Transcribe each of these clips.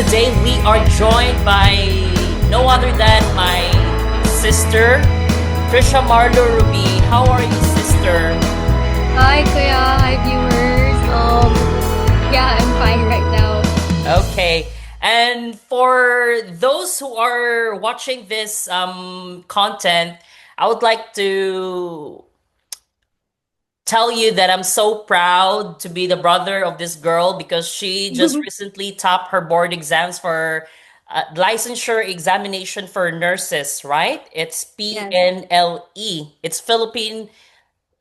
today we are joined by no other than my sister, Trisha Marlo Ruby. How are you, sister? Hi, Kuya. Hi, viewers. Yeah, I'm fine right now. Okay. And for those who are watching this content, I would like to tell you that I'm so proud to be the brother of this girl because she just recently topped her board exams for licensure examination for nurses, right? It's Yes, PNLE. It's Philippine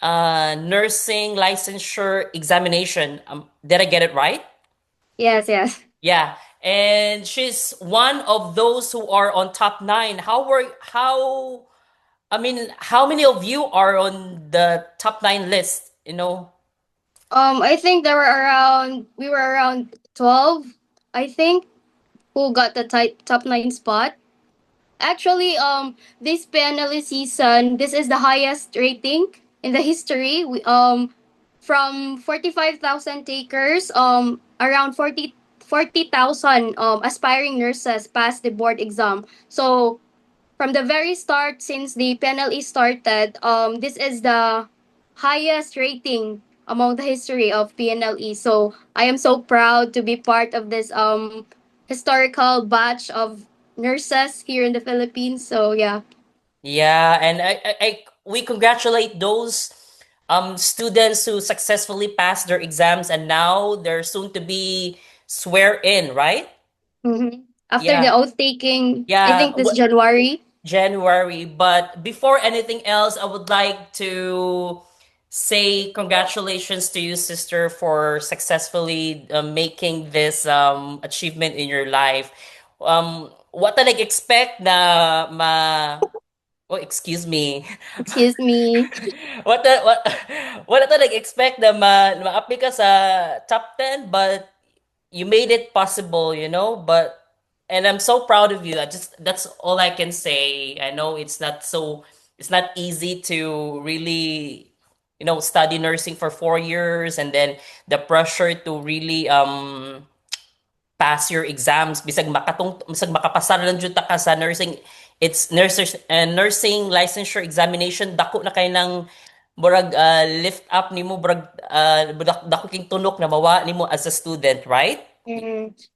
Nursing Licensure Examination. Did I get it right? yes, yes. Yeah. And she's one of those who are on top nine. How many of you are on the top nine list? I think we were around 12, I think, who got the top 9 spot. Actually, this penalty season, this is the highest rating in the history. From 45,000 takers, around 40,000 aspiring nurses passed the board exam. So from the very start, since the PNLE started, this is the highest rating among the history of PNLE. So I am so proud to be part of this historical batch of nurses here in the Philippines. So yeah. Yeah, and we congratulate those students who successfully passed their exams and now they're soon to be swear in, right? After Yeah, the oath taking, I yeah, think this January. January. But before anything else, I would like to say congratulations to you, sister, for successfully making this achievement in your life. What I like expect na oh, excuse me. Excuse me. what the, what what I like expect na ma-apply ka sa top 10 but you made it possible, but and I'm so proud of you. That's all I can say. I know it's not easy to really study nursing for 4 years and then the pressure to really pass your exams bisag makapasa lang jud ta ka sa nursing. It's nursing licensure examination, dako na kay ng murag lift up nimo, murag dako king tunok na mawa nimo as a student, right?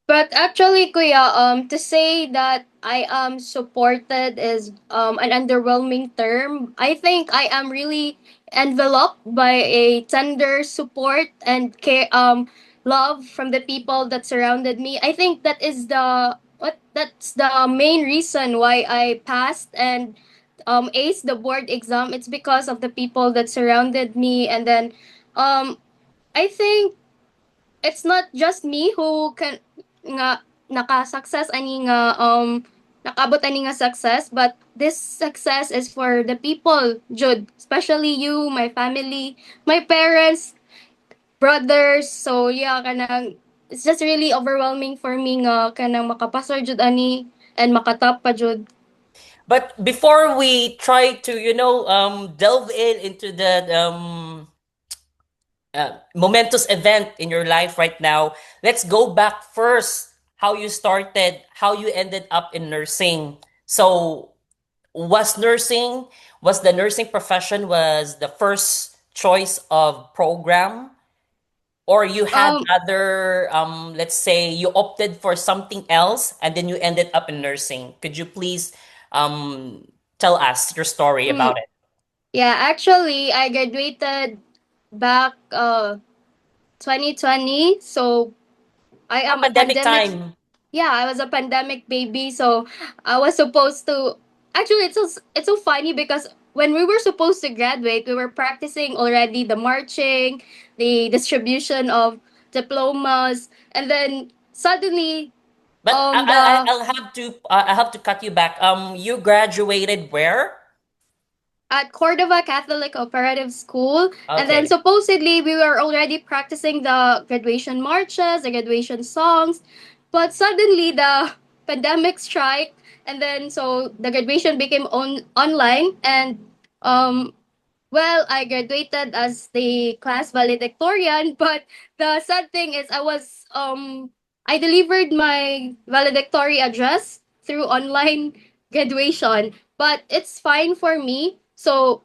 But actually, Kuya, to say that I am supported is an underwhelming term. I think I am really enveloped by a tender support and care, love from the people that surrounded me. I think that's the main reason why I passed and aced the board exam. It's because of the people that surrounded me, and then um I think it's not just me who can nga naka-success ani nga nakaabot ani nga success, but this success is for the people jud, especially you, my family, my parents, brothers. So yeah, kanang it's just really overwhelming for me nga kanang makapasar jud ani and makatap pa jud. But before we try to delve into the momentous event in your life right now, let's go back first. How you started, how you ended up in nursing. So, was nursing, was the nursing profession was the first choice of program, or you had Um other let's say you opted for something else and then you ended up in nursing? Could you please um tell us your story about mm, it? yeah, actually I graduated back 2020. So I Ah, am a pandemic pandemic. time. Yeah, I was a pandemic baby, so I was supposed to. Actually, it's so funny because when we were supposed to graduate, we were practicing already the marching, the distribution of diplomas, and then suddenly, But the I have to cut you back. You graduated where? at Cordova Catholic Operative School, and then Okay. supposedly we were already practicing the graduation marches, the graduation songs, but suddenly the pandemic strike, and then so the graduation became online, and um well, I graduated as the class valedictorian, but the sad thing is I was I delivered my valedictory address through online graduation, but it's fine for me. So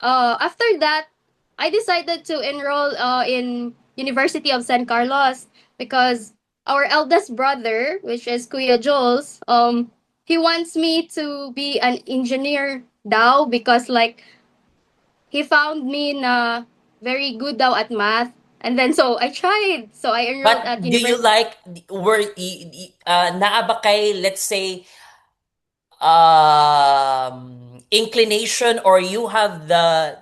after that, I decided to enroll in University of San Carlos because our eldest brother, which is Kuya Jules, he wants me to be an engineer daw because like he found me na very good daw at math. And then so I tried. So I enrolled But at do you university. like naa ba kay, let's say, inclination, or you have the,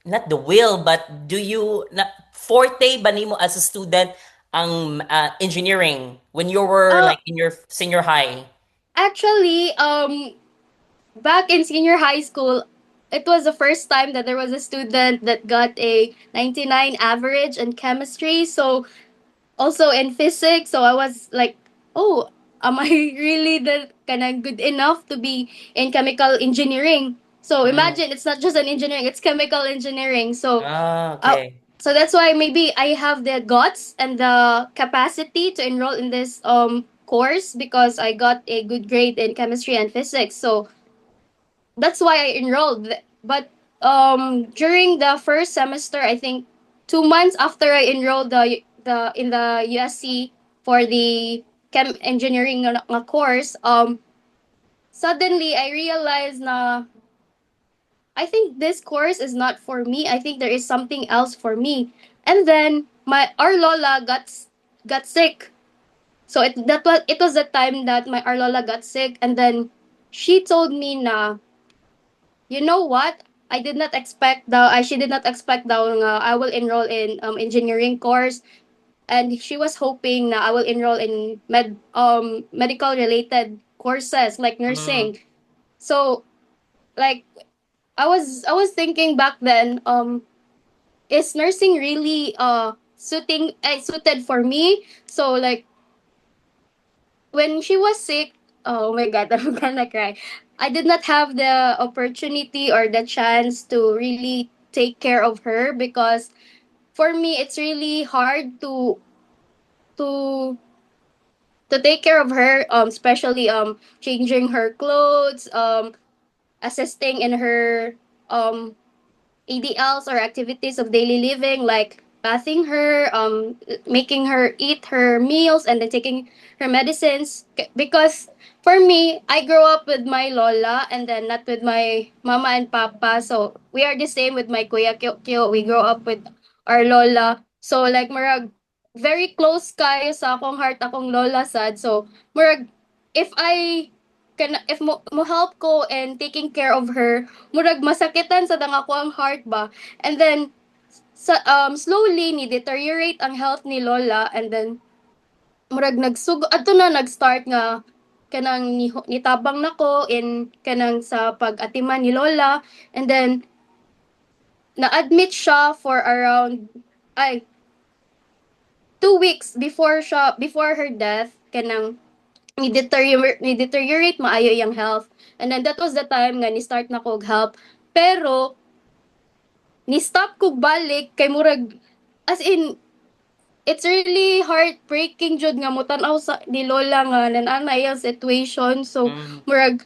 not the will, but do you forte ba nimo as a student ang engineering when you were Uh, like in your senior high? actually, back in senior high school, it was the first time that there was a student that got a 99 average in chemistry. So also in physics. So I was like, oh, am I really the kind of good enough to be in chemical engineering? So Mm. imagine it's not just an engineering, it's chemical engineering. Uh, Okay. so that's why maybe I have the guts and the capacity to enroll in this course because I got a good grade in chemistry and physics. So that's why I enrolled. But during the first semester, I think 2 months after I enrolled the in the USC for the chem engineering course, suddenly I realized na I think this course is not for me. I think there is something else for me. And then my our lola got sick. So it was the time that my our lola got sick, and then she told me na, you know what? I did not expect she did not expect daw nga I will enroll in engineering course, and she was hoping na I will enroll in medical related courses like Mm. nursing. So like I was thinking back then, is nursing really suited for me? So like when she was sick, oh my god, I'm gonna cry. I did not have the opportunity or the chance to really take care of her because for me it's really hard to to take care of her, especially changing her clothes, assisting in her um ADLs or activities of daily living, like bathing her, making her eat her meals, and then taking her medicines. Because for me, I grew up with my lola and then not with my mama and papa. So we are the same with my kuya Kyo. We grew up with our lola. So like murag very close kayo sa akong heart akong lola sad. So murag if I if mo help ko and taking care of her, murag masakitan sa dang ako ang heart ba. And then slowly ni deteriorate ang health ni lola, and then murag ato na nag-start nga kanang nitabang nako in kanang sa pag-atiman ni lola, and then na-admit siya for around ay 2 weeks before her death, kanang ni deteriorate maayo yung health. And then that was the time nga ni start na kog help. Pero ni stop kog balik kay murag, as in, it's really heartbreaking jud nga mo tan-aw sa ni lola nga nanana yung situation. So Mm. murag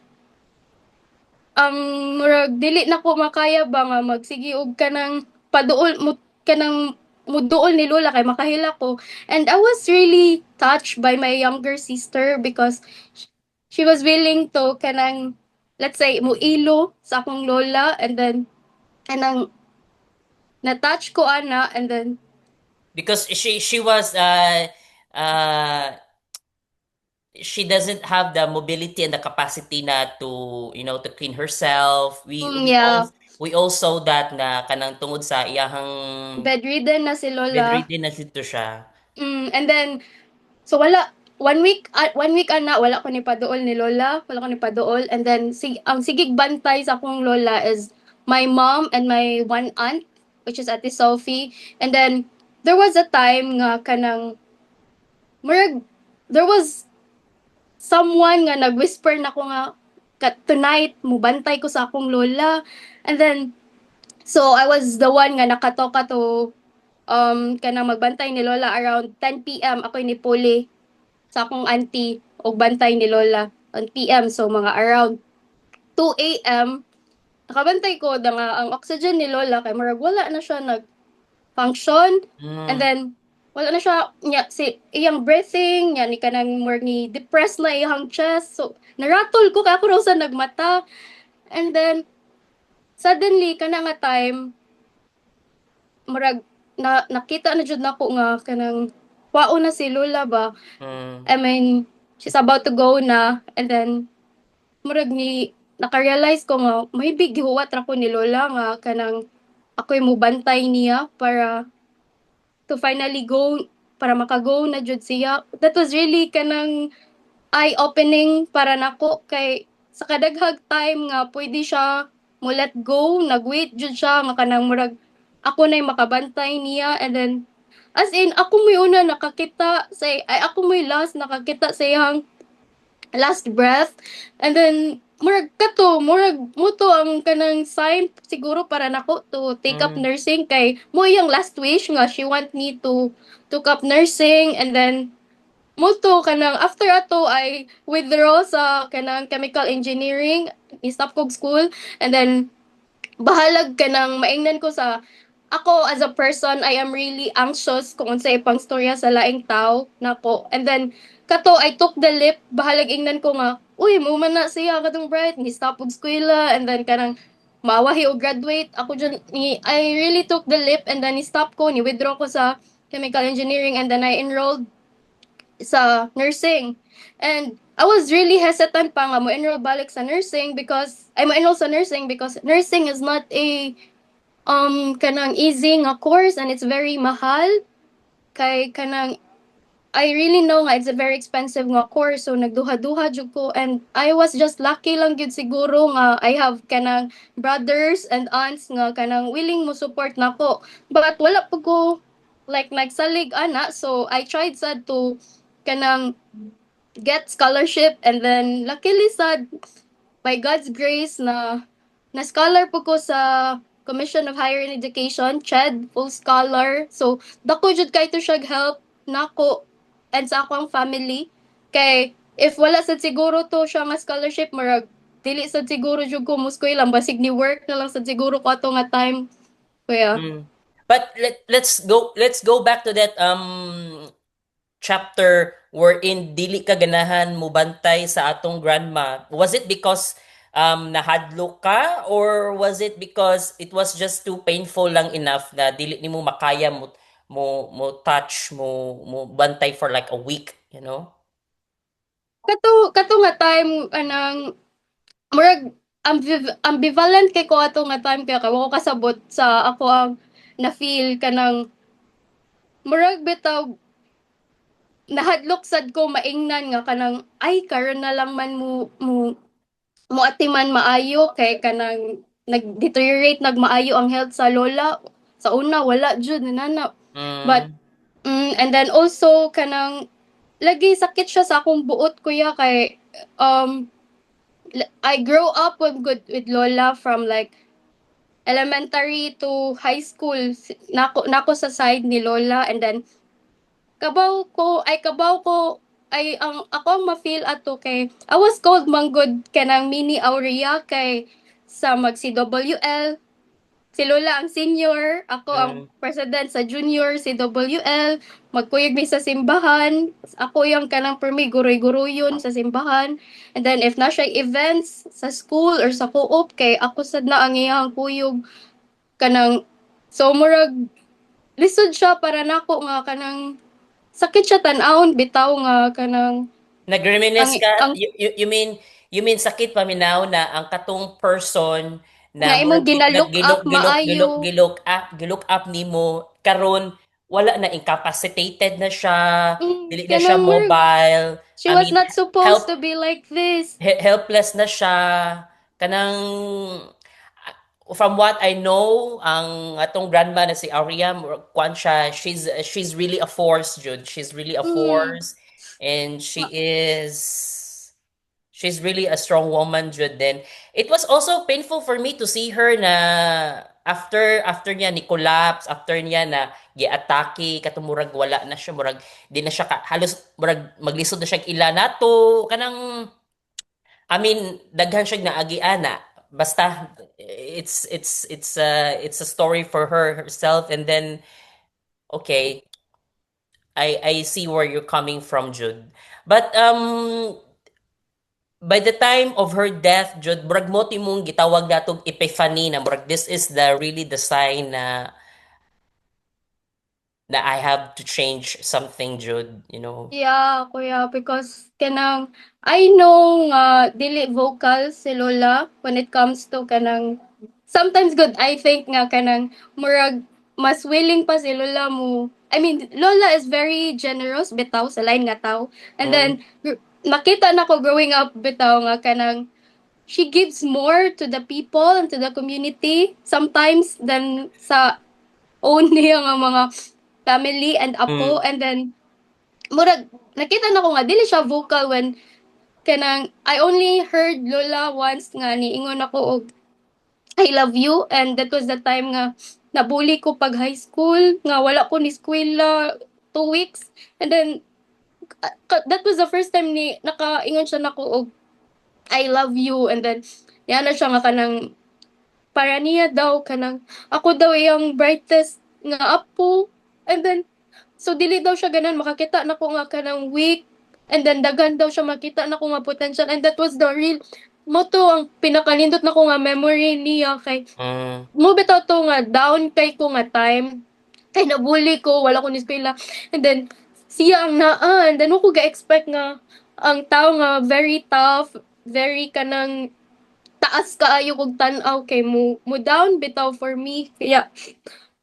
ang murag dili na ko makaya ba nga magsige og kanang paduol mo kanang muduol ni lola kay makahila ko. And I was really touched by my younger sister because she was willing to kanang, let's say, muilo sa akong lola, and then kanang na-touch ko ana, and then Because she was uh she doesn't have the mobility and the capacity na to, to clean herself. yeah, We also that na kanang tungod sa iyahang bedridden na si lola. bedridden na dito siya. And then so wala 1 week ana wala ko ni paduol ni lola, wala ko ni paduol, and then ang sigig bantay sa akong lola is my mom and my one aunt, which is Ate Sophie. And then there was a time nga kanang murag there was someone nga nag-whisper na ko nga tonight mubantay ko sa akong lola. And then so I was the one nga nakatoka to kanang magbantay ni lola around 10 p.m. ako ni puli sa akong auntie og bantay ni lola on PM, so mga around 2 a.m. nakabantay ko da nga ang oxygen ni lola kay murag wala na siya nag function, and Mm. then wala na siya nya si iyang breathing nya ni kanang more ni depressed na iyang chest, so naratol ko kay ako raw sa nagmata, and then suddenly kana nga time murag nakita na jud nako nga kanang wao na si lola ba. Mm. I mean, she's about to go na, and then murag ni naka-realize ko nga maybe gihuwat ra ko ni lola nga kanang ako'y mubantay niya para to finally go, para maka-go na jud siya. That was really kanang eye-opening para nako kay sa kadaghag time nga pwede siya mo let go, nag-wait jud siya nga kanang murag ako na'y makabantay niya, and then as in ako mo'y una nakakita sa ay ako mo'y last nakakita sa iyang last breath, and then murag kato murag muto ang kanang sign siguro para nako to take up Mm. nursing kay mo yung last wish nga she want me to took up nursing, and then muto kanang after ato I withdraw sa kanang chemical engineering, i-stop kog school, and then bahalag ka nang maingnan ko sa ako as a person, I am really anxious kung unsa ipang storya sa laing tao nako. And then kato I took the leap, bahalag ingnan ko nga, uy, mo man na siya katong bright, ni stop og eskwela, and then kanang mawahi og graduate. Ako dyan, I really took the leap, and then ni stop ko, ni withdraw ko sa chemical engineering, and then I enrolled sa nursing. And I was really hesitant pa nga mo enroll balik sa nursing because I mo enroll sa nursing because nursing is not a kanang easy nga course, and it's very mahal kay kanang I really know nga it's a very expensive nga course, so nagduha-duha jud ko, and I was just lucky lang gyud siguro nga I have kanang brothers and aunts nga kanang willing mo support nako, but wala pa ko like nagsalig ana, so I tried sad to kanang get scholarship, and then luckily sad by God's grace na scholar po ko sa Commission of Higher Education, CHED, full scholar. So, dako jud kay to siya help nako and sa akong family. Kay if wala sad siguro to siya nga scholarship, marag dili sad siguro jud ko muskoy lang basig ni work na lang sad siguro ko ato nga time. Kuya. Mm. But let's go back to that chapter wherein dili ka ganahan mo bantay sa atong grandma. Was it because nahadlok ka, or was it because it was just too painful lang enough na dili nimo makaya mo touch mo bantay for like a week, you know? Kato nga time anang murag ambivalent kay ko ato nga time kaya kawa ko kasabot sa ako ang na feel kanang murag bitaw nahadlok sad ko maingnan nga kanang ay karon na lang man mo atiman maayo kay kanang nag-deteriorate nagmaayo ang health sa lola. Sa una wala jud nana, but Mm. and then also kanang lagi sakit siya sa akong buot kuya kay um I grow up with lola from like elementary to high school. Nako sa side ni lola, and then kabaw ko ay ang ako ang ma-feel ato kay I was called manggod kanang mini Aurea kay sa mag CWL si Lola ang senior, ako ang Mm. president sa junior CWL, magkuyog mi sa simbahan, ako yung kanang permi guroy-guroyon sa simbahan, and then if na siya events sa school or sa co-op kay ako sad na ang iyang kuyog kanang so murag lisod siya para nako nga kanang sakit siya tan-awon bitaw nga kanang Nag-reminisce ka, ang you mean sakit paminaw na ang katong person nga na imong murag ginalook up naggilok gilok maayo. gilok gilok up nimo karon wala na, incapacitated na siya, dili na siya Kanang murag mobile. she I was mean, not supposed help to be like this. helpless na siya kanang from what I know, ang atong grandma na si Aria, kwan siya, she's really a force, Jude. She's really a Mm. force, and she's really a strong woman, Jude. Then it was also painful for me to see her na after niya ni collapse, after niya na giatake katong murag wala na siya, murag di na siya halos murag maglisod na siya ila nato kanang, I mean, daghan siya naagi ana. Basta it's a story for her herself, and then okay, I see where you're coming from, Jude. But by the time of her death, Jude, murag mo timong gitawag natong epiphany na murag this is the really the sign na I have to change something, Jude, you know. Yeah, kuya, because kanang I know nga dili vocal si Lola when it comes to kanang sometimes good I think nga kanang murag mas willing pa si Lola mo. I mean, Lola is very generous bitaw sa lain nga tao. And Mm, then makita na ko growing up bitaw nga kanang she gives more to the people and to the community sometimes than sa own niya nga mga family and apo. mm, And then murag nakita na ko nga dili siya vocal when kanang I only heard Lola once nga niingon ako og I love you, and that was the time nga nabully ko pag high school nga wala ko ni eskwela 2 weeks. And then that was the first time ni nakaingon siya nako og I love you. And then yan na siya nga kanang para niya daw kanang ako daw yung brightest nga apo. And then so dili daw siya ganan makakita na ko nga kanang weak, and then daghan daw siya makita na ko nga potential, and that was the real mo to ang pinakalindot na ko nga memory niya kay mm. mo bitaw to nga down kay ko nga time kay nabully ko wala ko ni eskwela. And then siya ang naa, and then mo ko ga-expect nga ang tao nga very tough, very kanang taas kaayo kog tan-aw kay mo down bitaw for me. Kaya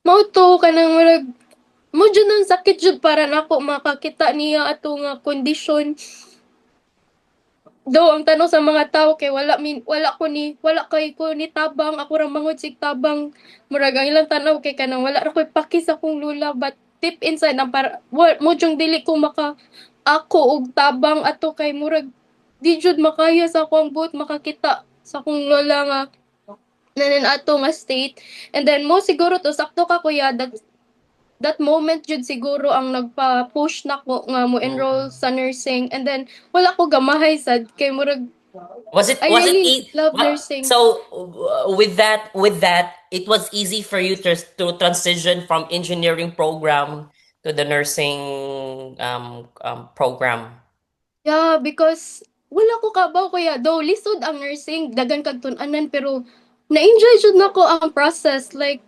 mao to kanang murag mo jud nang sakit jud para nako makakita niya ato nga kondisyon. Do ang tanong sa mga tao kay wala kay ko ni tabang ako ra mangod sig tabang, murag ang ilang tanaw kay kanang wala ra koy paki sa akong lula, but deep inside ang para mo jung dili ko maka ako og tabang ato kay murag di jud makaya sa akong buot makakita sa akong lola nga nanan ato nga state. And then mo siguro to sakto ka kuya that moment jud siguro ang nagpa-push nako nga mo enroll Mm. sa nursing. And then wala ko gamahay sad kay murag I Was it really e love what nursing. so with that it was easy for you to transition from engineering program to the nursing program. Yeah, because wala ko kabaw kuya. Though lisod ang nursing, dagan kag tun-anan, pero na-enjoy jud nako ang process. Like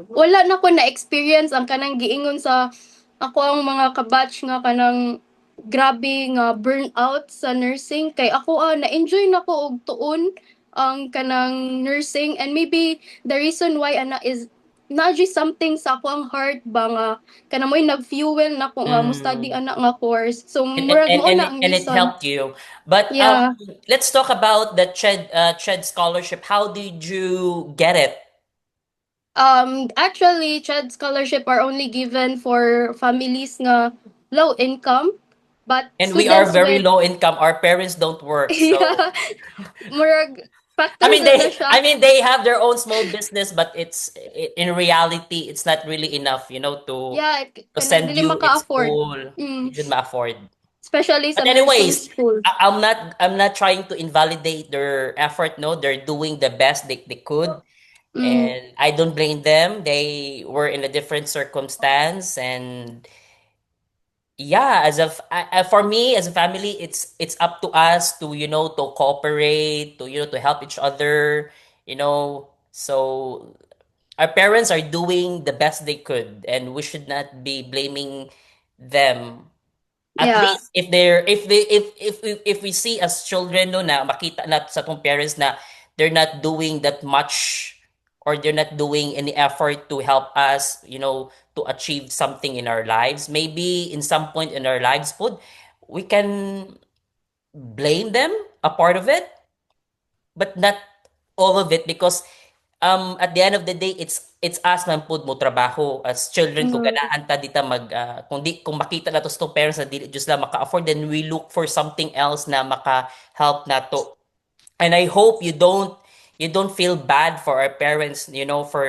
wala na ko na-experience ang kanang giingon sa ako ang mga kabatch nga kanang grabe nga burnout sa nursing kay ako na-enjoy nako og tuon ang kanang nursing. And maybe the reason why ana is na just something sa ako ang heart ba nga kanang mo'y nag-fuel nako nga mo study Mm. ana nga course. So And and murag and mo and, na ang and it reason. helped you. But Yeah. let's talk about the CHED scholarship. How did you get it? Actually, CHED scholarship are only given for families nga low income, but And we are students very with low income. Our parents don't work, so yeah, murag factor jud na I siya. mean they have their own small business, but in reality it's not really enough, Yeah, to kanang send dili you in maka-afford. school. You Mm, should ma-afford. especially But sa nursing anyways, school. I'm not trying to invalidate their effort. No, they're doing the best they could, Mm, and I don't blame them. They were in a different circumstance, and yeah, for me as a family, it's up to us to to cooperate, to help each other, so our parents are doing the best they could, and we should not be blaming them. At yeah. least if we see as children, no, na makita na sa tong parents na they're not doing that much, or they're not doing any effort to help us, to achieve something in our lives, maybe in some point in our lives we can blame them a part of it, but not all of it, because at the end of the day it's us man pud mo trabaho as children, kung Mm, ganahan ta dita kung makita nato sa tong parents na dili just lang maka-afford, then we look for something else na maka-help nato. And I hope you don't feel bad for our parents, for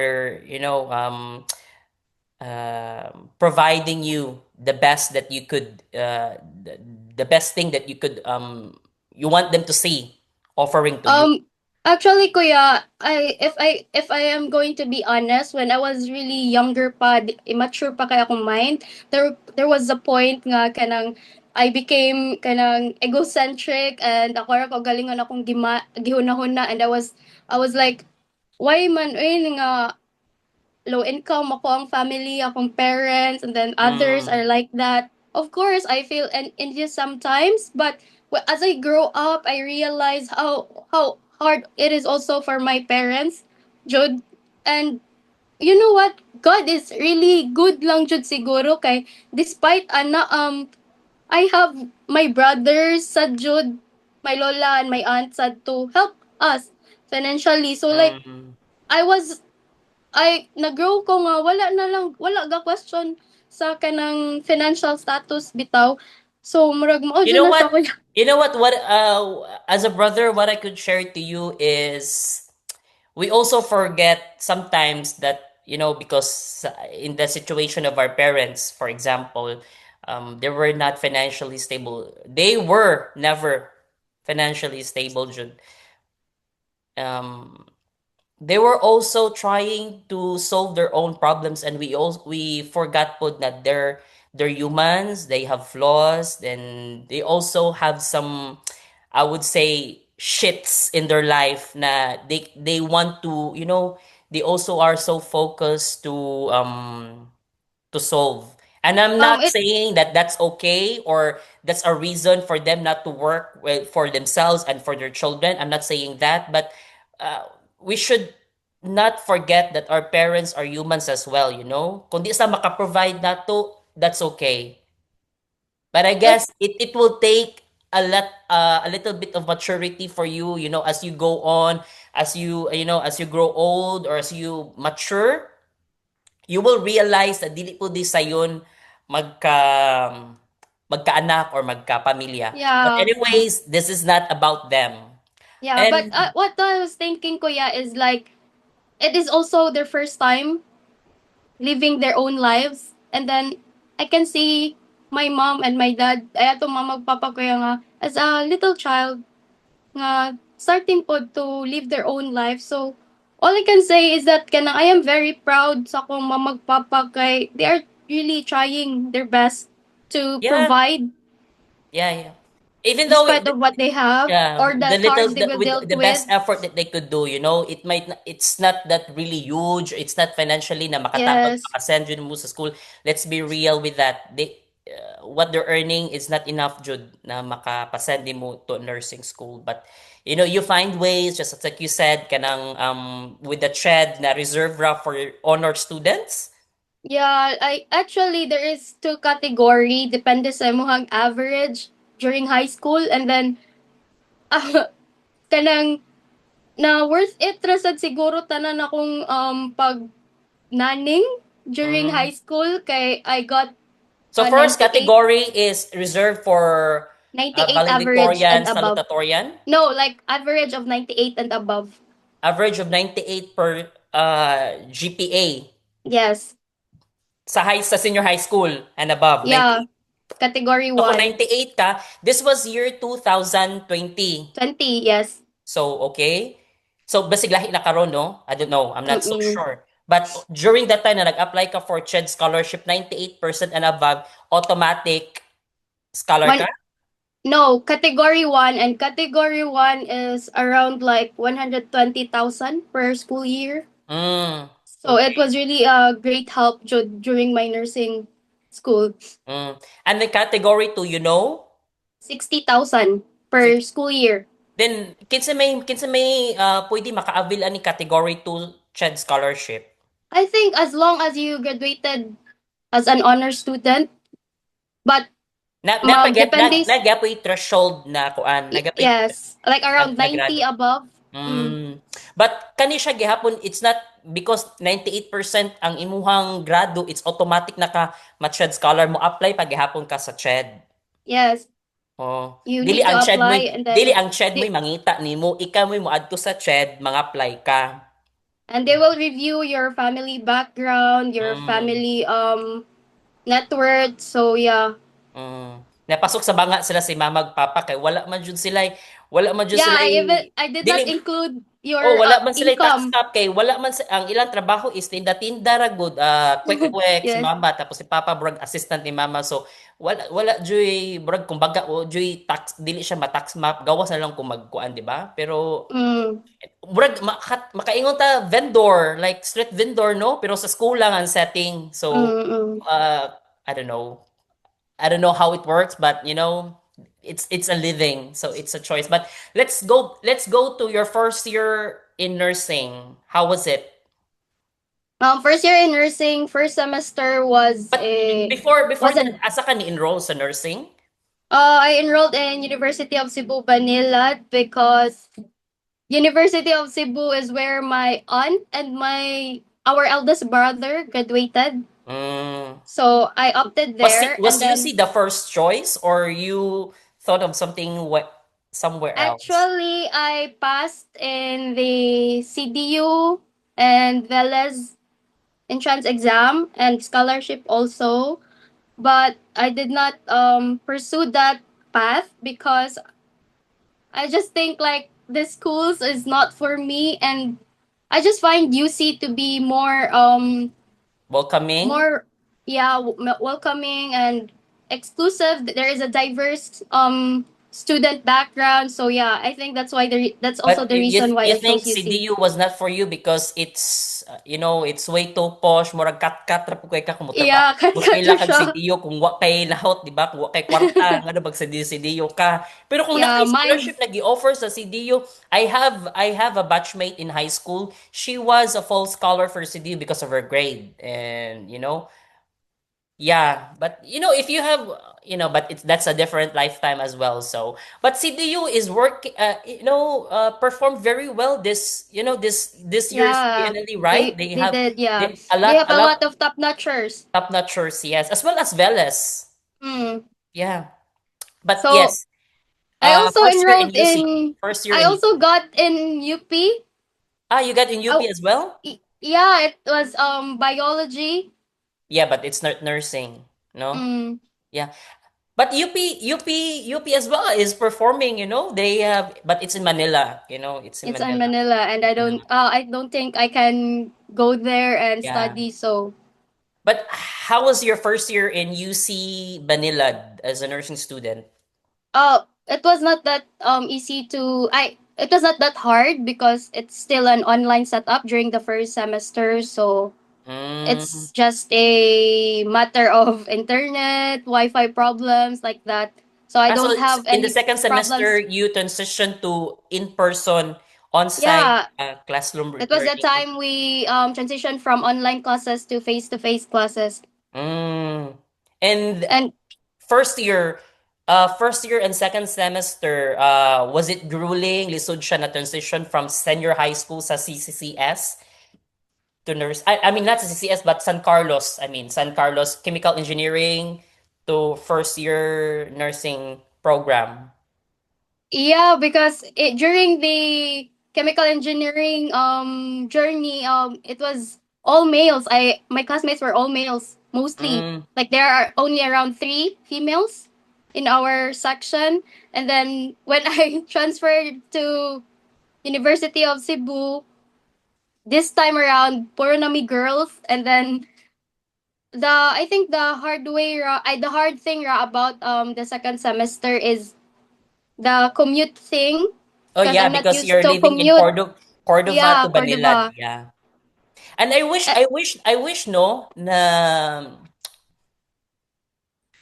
providing you the best that you could, the best thing that you want them to see offering to you. Um, Actually, kuya, if I am going to be honest, when I was really younger pa, immature pa kaya akong mind, there was a point nga kanang I became kanang egocentric and ako ra ko galingon akong gihunahuna and I was like, why man nga low income ako ang family, akong parents, and then others Mm. are like that. Of course, I feel envious sometimes, but as I grow up, I realize how hard it is also for my parents, Jud. And you know what? God is really good lang Jud siguro kay despite I have my brothers sa Jud, my lola and my aunt sad to help us financially. So like Mm. I was nag-grow ko nga wala ga question sa kanang financial status bitaw. So murag mao You jud know na what? siya kuya. As a brother, what I could share to you is we also forget sometimes that, because in the situation of our parents, for example, they were not financially stable. They were never financially stable, Jude. Um, they were also trying to solve their own problems, and we forgot put that they're humans, they have flaws, and they also have some, I would say, shits in their life na they want to, they also are so focused to solve. And I'm not It saying that that's okay or that's a reason for them not to work for themselves and for their children. I'm not saying that, but we should not forget that our parents are humans as well, you know? Kung di sa makaprovide na to, that's okay. But I it guess it will take a little bit of maturity for you, as you go on, as you grow old or as you mature, you will realize na dili po di sayon magka magkaanak or magkapamilya. But yeah. anyways, this is not about them. Yeah, but And what I was thinking kuya is like it is also their first time living their own lives and then I can see my mom and my dad ay ato mama papa kuya nga as a little child nga starting po to live their own life. So, all I can say is that kanang I am very proud sa akong mamagpapa kay they are really trying their best to yeah, provide yeah, yeah. Even though despite of what they have yeah, or the the little cars they were with dealt the with. best effort that they could do, it's not that really huge. It's not financially na makatabang Yes. makasend yun mo sa school. Let's be real with that. What they're earning is not enough, Jud, na makapasend mo to nursing school. But you find ways, just like you said, kanang with the CHED na reserve ra for honor students. Yeah, I actually there is two category depende sa imong average during high school and then kanang na worth it ra sad siguro tanan akong pag naning during Mm. high school kay I got So first 98 category is reserved for 98 average and valedictorian, above. salutatorian. No, like average of 98 and above. Average of 98 per GPA Yes. sa senior high school and above, Yeah. 98. Category So kung 1. 98 ka, this was year 2020. 20, yes. So, okay. So, basig lahi na karon, no? I don't know. I'm not so Mm-mm. sure. But during that time na nag-apply ka for CHED scholarship, 98% and above, automatic scholar ka? One no, category 1 and category 1 is around like 120,000 per school year. Mm, So it okay. was really a great help during my nursing school. Mm. And the category 2, 60,000 per school year. then kinsa may pwede maka-avail ani category 2 CHED scholarship. I think as long as you graduated as an honor student, but depende, Nagyapoy threshold na kuan, nagyapoy yes, like around 90 naggrado. above. Mm, Mm. But kani siya gihapon, it's not because 98% ang imuhang grado, it's automatic na ka ma-CHED scholar mo apply pag gihapon ka sa CHED. yes. Oh, You need to apply and dili then ang ched mo'y they, mangita nimo, ikaw mo'y moadto sa ched, mga-apply ka. and they will review your family background, your Mm. family net worth. So yeah. Napasok sa banga sila si mama ug papa kay wala man jud Yeah, sila I did not dili include oh your wala man sila tax income. cap kay wala man ang ilang trabaho is tinda-tinda ra gud quick si Yes. mama tapos si papa brag assistant ni mama so wala joy brag kumbaga o joy tax dili siya ma-tax map gawas na lang kung magkuan di ba pero Mm, brag makaingon ta vendor like street vendor no pero sa school lang ang setting so mm. uh I don't know I don't know how it works, but it's a living, so it's a choice. But let's go to your first year in nursing. How was it? First year in nursing, first semester But before was that, an asa ka ni enroll sa nursing? I enrolled in University of Cebu Manila because University of Cebu is where my aunt and my our eldest brother graduated. Mm. So I opted there, Was and UC then the first choice, or you thought of something somewhere else? actually I passed in the CDU and Velez entrance exam and scholarship also, but I did not pursue that path because I just think like the schools is not for me, and I just find UC to be Welcoming. more yeah welcoming and exclusive. There is a diverse student background, so yeah, I think that's also But the reason why you I think chose UC. CDU was not for you because it's way too posh, murag kat-kat ra pud kay ka kumutrabaho. Yeah, Muspila kanya kag siya. CDU kung wa kay lahot, di ba? Kung wa kay kwarta, nga pag CDU ka. Pero kung na Yeah, kay mine. scholarship na gi-offer sa CDU, I have a batchmate in high school. She was a full scholar for CDU because of her grade and yeah, but if you have, but that's a different lifetime as well. So, but CDU is performed very well this year's Yeah, PNLE, right? they did. Yeah, A they lot have a a lot lot of top notchers. top notchers, yes, as well as Veles. Hmm. Yeah, but So yes, I also first year in enrolled UC, in. first year I in also got in UP. you got in UP Oh, as well. yeah, it was biology. Yeah, but it's not nursing, no. Mm, Yeah, but UP as well is performing, they have, but it's in Manila, it's in it's in Manila. Manila, and I don't think I can go there and Yeah. study. So, But how was your first year in UC Manila as a nursing student? it was not that easy to I. It was not that hard because it's still an online setup during the first semester. So Mm. it's just a matter of internet, Wi-Fi problems like that. So I So don't have in the any second semester, problems. you transitioned to in-person, on-site Yeah, classroom it was the learning. time we transitioned from online classes to face classes. Mm. And And first year and second semester, was it grueling? Lisod siya na transition from senior high school sa CCCS to nurse. I mean, not sa CCS, but San Carlos. I mean, San Carlos Chemical Engineering to first year nursing program. yeah, because during the chemical engineering journey, it was all males. I My classmates were all males mostly. Mm. Like there are only around 3 females in our section, and then when I transferred to University of Cebu, this time around, puro nami girls, and then I think the hard thing about the second semester is the commute thing Oh because yeah, I'm not because used you're to living in commute. Cordova Yeah, to Banilad. Cordova. Yeah. And Uh, I wish no na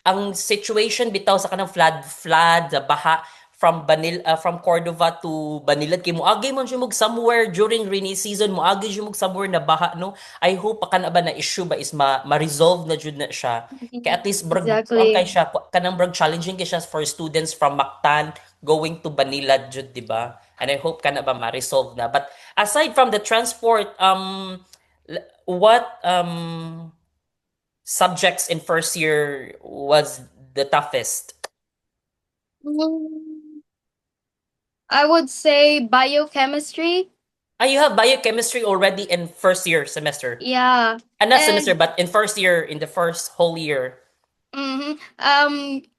ang situation bitaw sa kanang flood, the baha from Cordova to Banilad kay moagi man siya somewhere during rainy season moagi siya somewhere na baha no. I hope pa kana ba na issue ba is ma-resolve na jud na siya. Kay at least brag kuan kay exactly. siya kanang brag challenging kay siya for students from Mactan going to Banilad jud, di ba? And I hope kana ba ma-resolve na. But aside from the transport what subjects in first year was the toughest? Mm, I would say biochemistry. Ah, you have biochemistry already in first year semester. Yeah. Not semester, And but in first year, in the first whole year.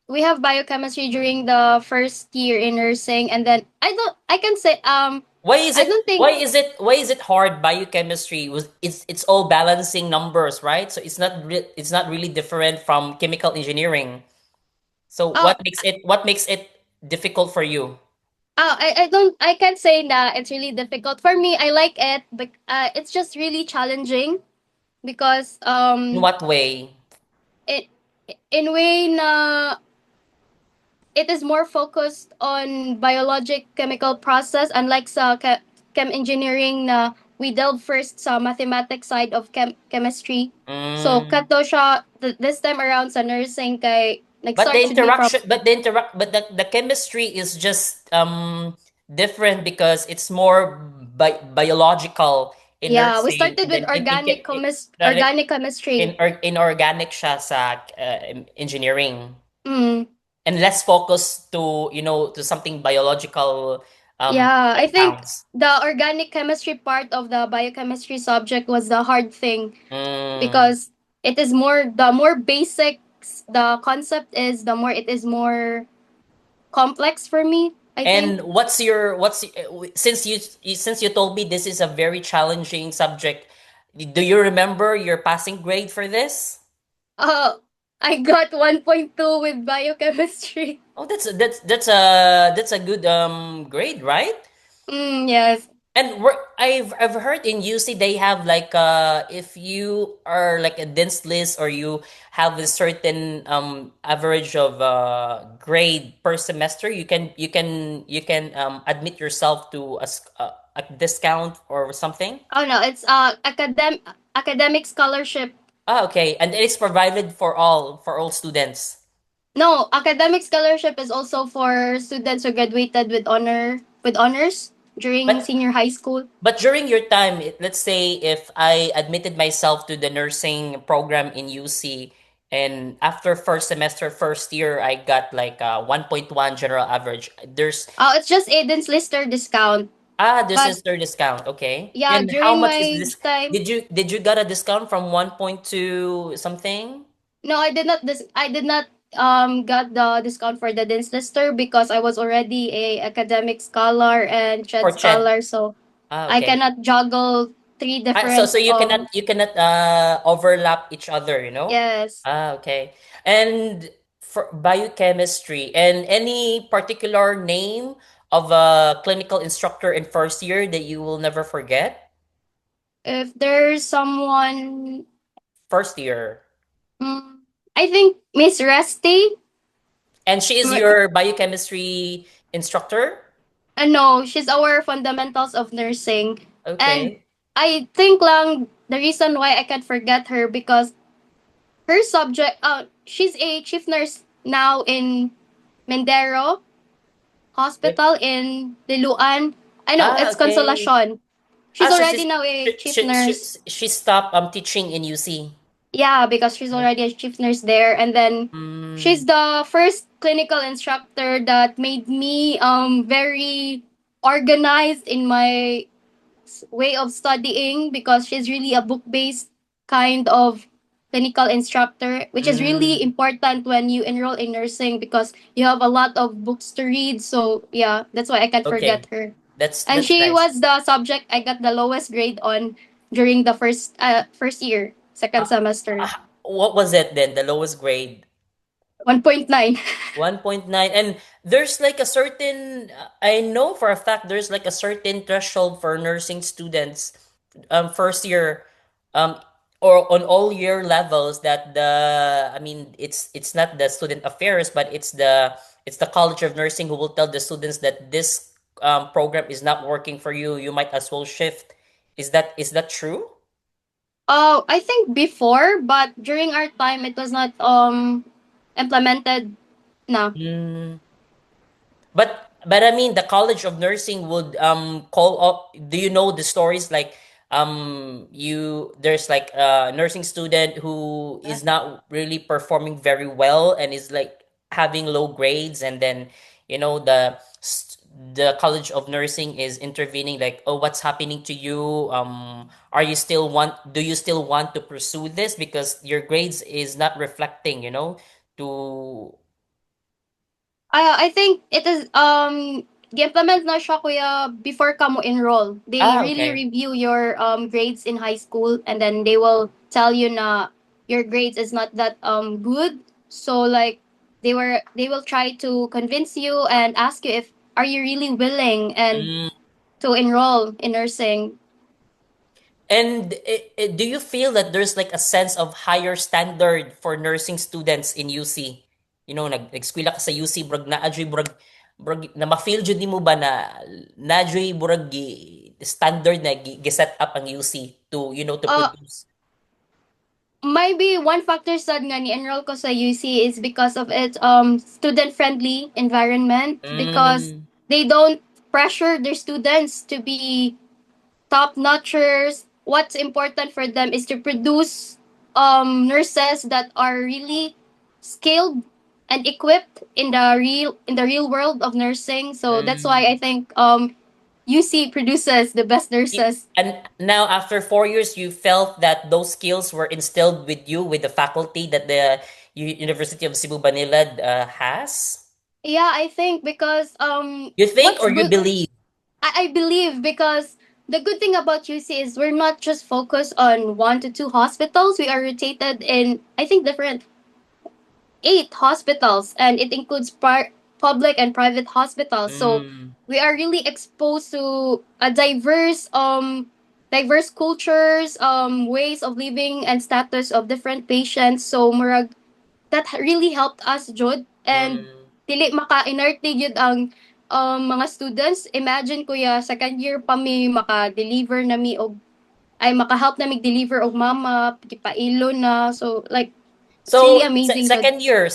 we have biochemistry during the first year in nursing, and then I can say Why is I it don't think why is it why is it hard biochemistry was it's all balancing numbers, right? So it's not really different from chemical engineering. So oh what makes it difficult for you? I don't I can't say that it's really difficult for me. I like it, but it's just really challenging because In what way? it in way na it is more focused on biologic chemical process, unlike sa chem engineering na we delve first sa mathematics side of chemistry. So Mm. kato siya this time around sa nursing kay nag-start should be from But the chemistry is just different because it's more biological in yeah, we nursing, started and with then organic chemistry. in organic siya sa engineering, Mm. and less focused to to something biological Yeah, I think compounds. the organic chemistry part of the biochemistry subject was the hard thing Mm. because it is more the more basics the concept is the more it is more complex for me, I think. And since you told me this is a very challenging subject, do you remember your passing grade for this? Uh, I got 1.2 with biochemistry. Oh, that's a good grade, right? Yes. And I've heard in UC they have like if you are like a dense list, or you have a certain average of grade per semester, you can admit yourself to a discount or something. Oh no, it's academic scholarship. Ah, okay, and it's provided for all students. No, academic scholarship is also for students who graduated with honors during But senior high school. But during your time, let's say if I admitted myself to the nursing program in UC, and after first semester, first year, I got like 1.1 general average. Oh, it's just Aiden's Lister discount. This But is their discount, okay. yeah, And how during much is my this? time, Did you got a discount from 1.2 something no, I did not got the discount for the Dins Lister because I was already a academic scholar and for CHED CHED? scholar, so I Okay. cannot juggle three So different you cannot overlap each other, you know? yes. Okay. And for biochemistry, and any particular name of a clinical instructor in first year that you will never forget? If there's someone First year. mm, I think Miss Resty. And she is your biochemistry instructor? No, she's our fundamentals of nursing. And Okay. I think lang the reason why I can't forget her because her subject she's a chief nurse now in Mendero Wait. Hospital in Liluan. I know, it's Okay. Consolacion. She's So already now a chief nurse. she stopped teaching in UC. Yeah, because she's already a chief nurse there. And then she's Mm, the first clinical instructor that made me very organized in my way of studying because she's really a book based kind of clinical instructor, which is really mm, important when you enroll in nursing because you have a lot of books to read. So yeah, that's why I can't forget okay. her. And That's she nice. was the subject I got the lowest grade on during the first year, second semester. What was it then? The lowest grade? 1.9. 1.9. And there's like a certain I know for a fact there's like a certain threshold for nursing students first year, um or on all year levels, that it's not the student affairs, but it's the College of Nursing who will tell the students that this program is not working for you, you might as well shift. Is that true? Oh, I think before, but during our time it was not implemented. No. Mm. But I mean, the College of Nursing would call up. Do you know the stories like you there's like a nursing student who is not really performing very well and is like having low grades, and then you know, the College of Nursing is intervening, like, oh, what's happening to you? Are you still want do you still want to pursue this because your grades is not reflecting, you know, to I think it is gi-implement na siya kuya before ka mo enroll. They really okay. review your grades in high school, and then they will tell you na your grades is not that good. So like they will try to convince you and ask you if are you really willing and Mm. to enroll in nursing. And do you feel that there's like a sense of higher standard for nursing students in UC? You know, nag-eskwela ka sa UC, brag na adri brag na ma-feel jud nimo ba na adri brag standard na gi-set up ang UC to, you know, to Uh produce. Maybe one factor sad nga ni enroll ko sa UC is because of its student friendly environment, because Mm, they don't pressure their students to be top notchers. What's important for them is to produce nurses that are really skilled and equipped in the real world of nursing. So that's why I mm. think UC produces the best nurses. And now after 4 years, you felt that those skills were instilled with you, with the faculty that the University of Cebu Manila has? Yeah, I think because You think what's or you good, believe? I believe because the good thing about UC is we're not just focused on 1 to 2 hospitals. We are rotated in, I think, different 8 hospitals, and it includes public and private hospitals. So Mm. we are really exposed to a diverse cultures, ways of living and status of different patients. So murag that really helped us, Jud. And Mm. dili maka-inerte yun ang mga students. Imagine kuya, second year pa mi maka-deliver na mi og ay maka-help na mig-deliver og mama, gipailo na. So like it's really So amazing, Jud. second year.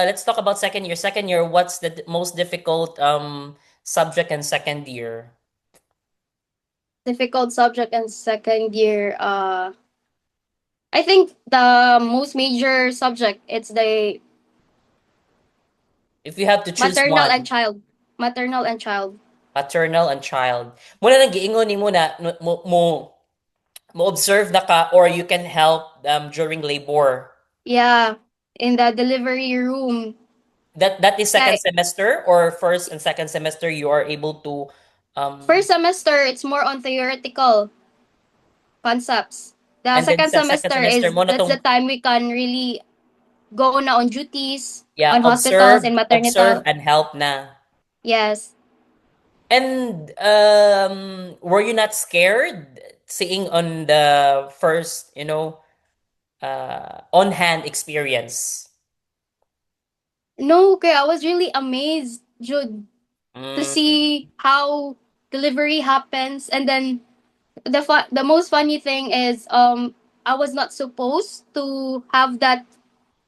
Let's talk about second year. Second year, what's the most difficult subject in second year? Difficult subject in second year. I think the most major subject it's the If you have to choose maternal and one, child. Maternal and child. maternal and child. Muna nang giingon nimo na mo observe na ka or you can help during labor. Yeah, in the delivery room. That is second Like semester or first and second semester you are able to first semester, it's more on theoretical concepts. The and then second sa second semester semester is mo na that's the tong time we can really go na on duties yeah, on hospitals and observe maternital. and help na. Yes. And were you not scared seeing on the first, you know, on-hand experience? No, okay, I was really amazed, Jude, to Mm, see how delivery happens. And then the most funny thing is I was not supposed to have that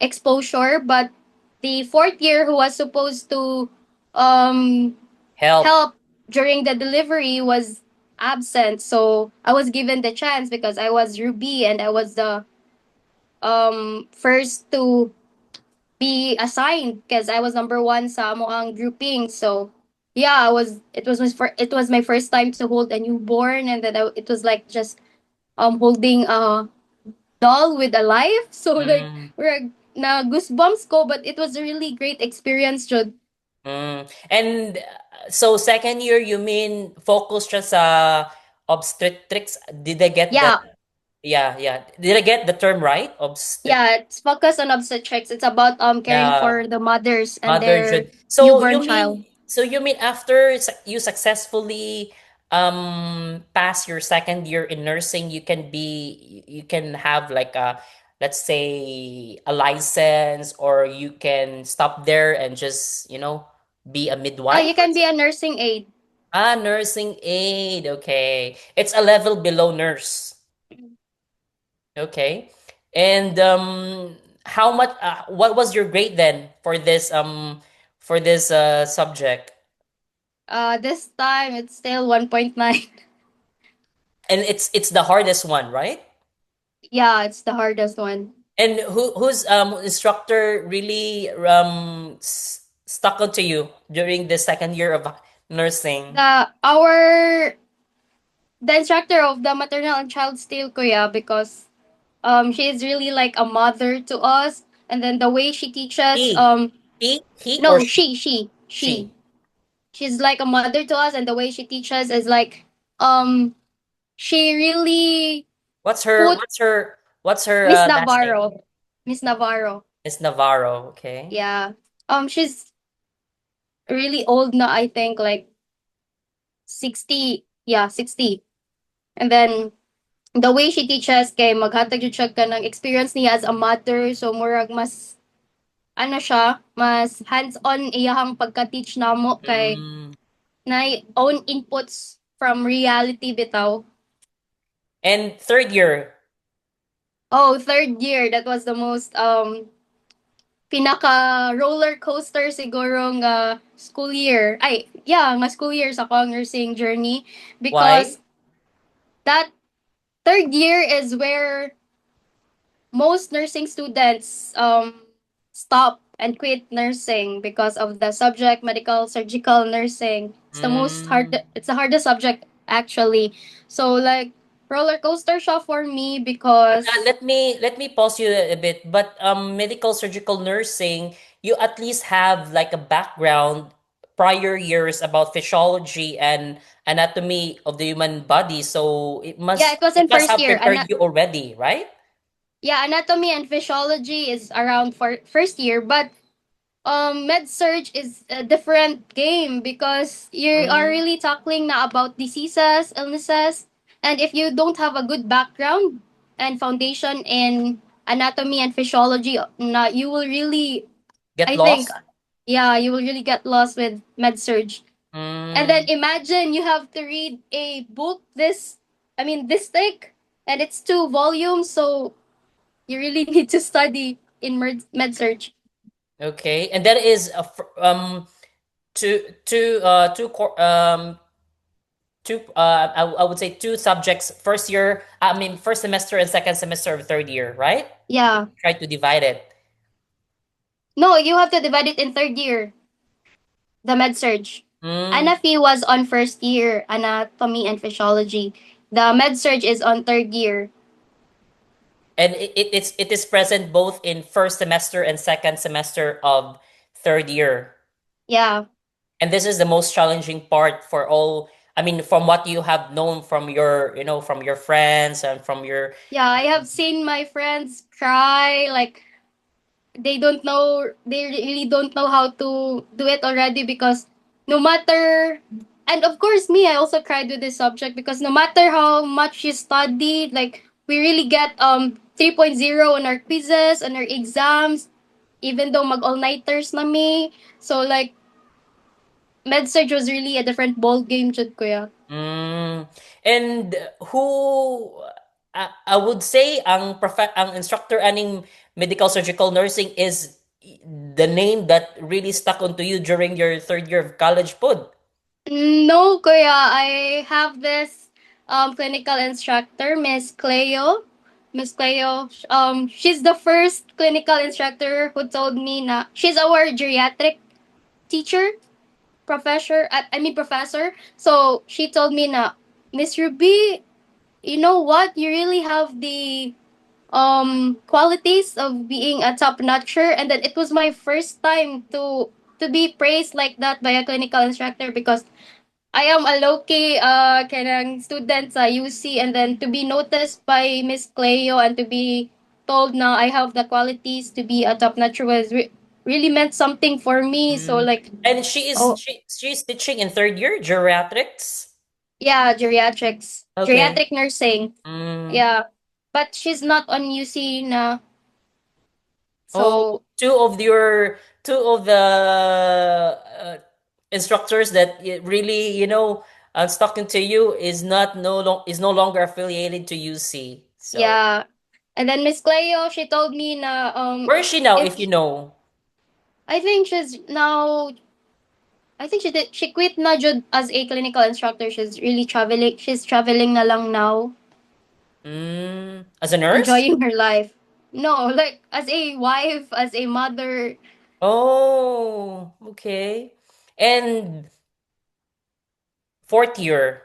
exposure, but the fourth year who was supposed to um help. help during the delivery was absent. So I was given the chance because I was Ruby and I was the first to be assigned because I was number one sa amoang grouping. So yeah, it was my first time to hold a newborn, and then it was like just holding a doll with a life. So like Mm, we're na goosebumps ko, but it was a really great experience, Jud. And so second year you mean focus just sa obstetrics? Did I get that? Yeah, Yeah, yeah. Did I get the term right? Obstet yeah, it's focused on obstetrics. It's about caring yeah, for the mothers and mother their Jud. So newborn child. you mean after you successfully pass your second year in nursing, you can have like a, let's say, a license, or you can stop there and just, you know, be a Oh, midwife? you can be a nursing aide. Ah, nursing aide. Okay. It's a level below nurse. Okay. And how much what was your grade then for this subject? This time it's still 1.9. And it's the hardest one, right? Yeah, it's the hardest one. And who's instructor really stuck onto you during the second year of nursing? The instructor of the maternal and child still kuya, because she is really like a mother to us, and then the way she teaches, He, he or no, she? she She. she's like a mother to us, and the way she teaches is like, um she really put What's her Miss last name? Navarro. Miss Navarro. Miss Navarro. Okay. Yeah. She's really old na, I think, like 60. Yeah, 60. And then the way she teaches, kay maghatag jud siya ka ng experience niya as a mother, so murag mas ano siya, mas hands-on iyahang pagka-teach namo, kay Mm. na own inputs from reality bitaw. And third year, Oh, third year, that was the most pinaka roller coaster siguro nga school year. Ay, yeah, nga school year sa akong nursing journey, why? because that third year is where most nursing students stop and quit nursing because of the subject medical surgical nursing. Mm. It's the hardest subject actually. So like roller coaster siya for me because Let me pause you a bit. But medical surgical nursing, you at least have like a background prior years about physiology and anatomy of the human body. So yeah, it was it in must first have year. prepared you already, right? Yeah, anatomy and physiology is around for first year, but med surge is a different game because you are Mm, really tackling na about diseases, illnesses, and if you don't have a good background and foundation in anatomy and physiology, na you will really, get I think, lost? yeah, you will really get lost with med surge. And then Mm, imagine you have to read a book this thick, and it's 2 volumes, so you really need to study in med surge. okay. And that is two I would say two subjects first year, I mean first semester and second semester of third year, right? Yeah. Try to divide it. No, you have to divide it in third year, the med surge. Mm. Anafi was on first year, anatomy and physiology. The med surge is on third year. And it is present both in first semester and second semester of third year. Yeah. And this is the most challenging part for all, I mean, from what you have known from from your friends and from your Yeah, I have seen my friends cry, like they really don't know how to do it already, because no matter, and of course me, I also cried with this subject, because no matter how much you study, like we really get 3.0 on our quizzes, on our exams, even though mag all-nighters na me. So like med-surg was really a different ball game jud kuya. mm, and who I would say ang instructor aning medical surgical nursing is the name that really stuck onto you during your third year of college pod. No kuya, I have this clinical instructor, Miss Cleo. Miss Cleo, she's the first clinical instructor who told me na she's our geriatric teacher, professor. So she told me na, Miss Ruby, you know what? You really have the qualities of being a top notcher, and then it was my first time to be praised like that by a clinical instructor, because I am a low-key kanang student sa UC, and then to be noticed by Miss Cleo and to be told na I have the qualities to be a top notcher was really meant something for me. So Mm. like, And oh she's teaching in third year geriatrics. yeah, geriatrics, Okay. geriatric nursing. Mm. Yeah, but she's not on UC na. Oh, So two of the instructors that really stuck into you is not no long is no longer affiliated to UC. So yeah. And then Miss Cleo, she told me na where is she now, if if you know? I think she's now I think she quit na jud as a clinical instructor. She's traveling na lang now, As a nurse? enjoying her life. No, like as a wife, as a mother. Oh, okay. And fourth year.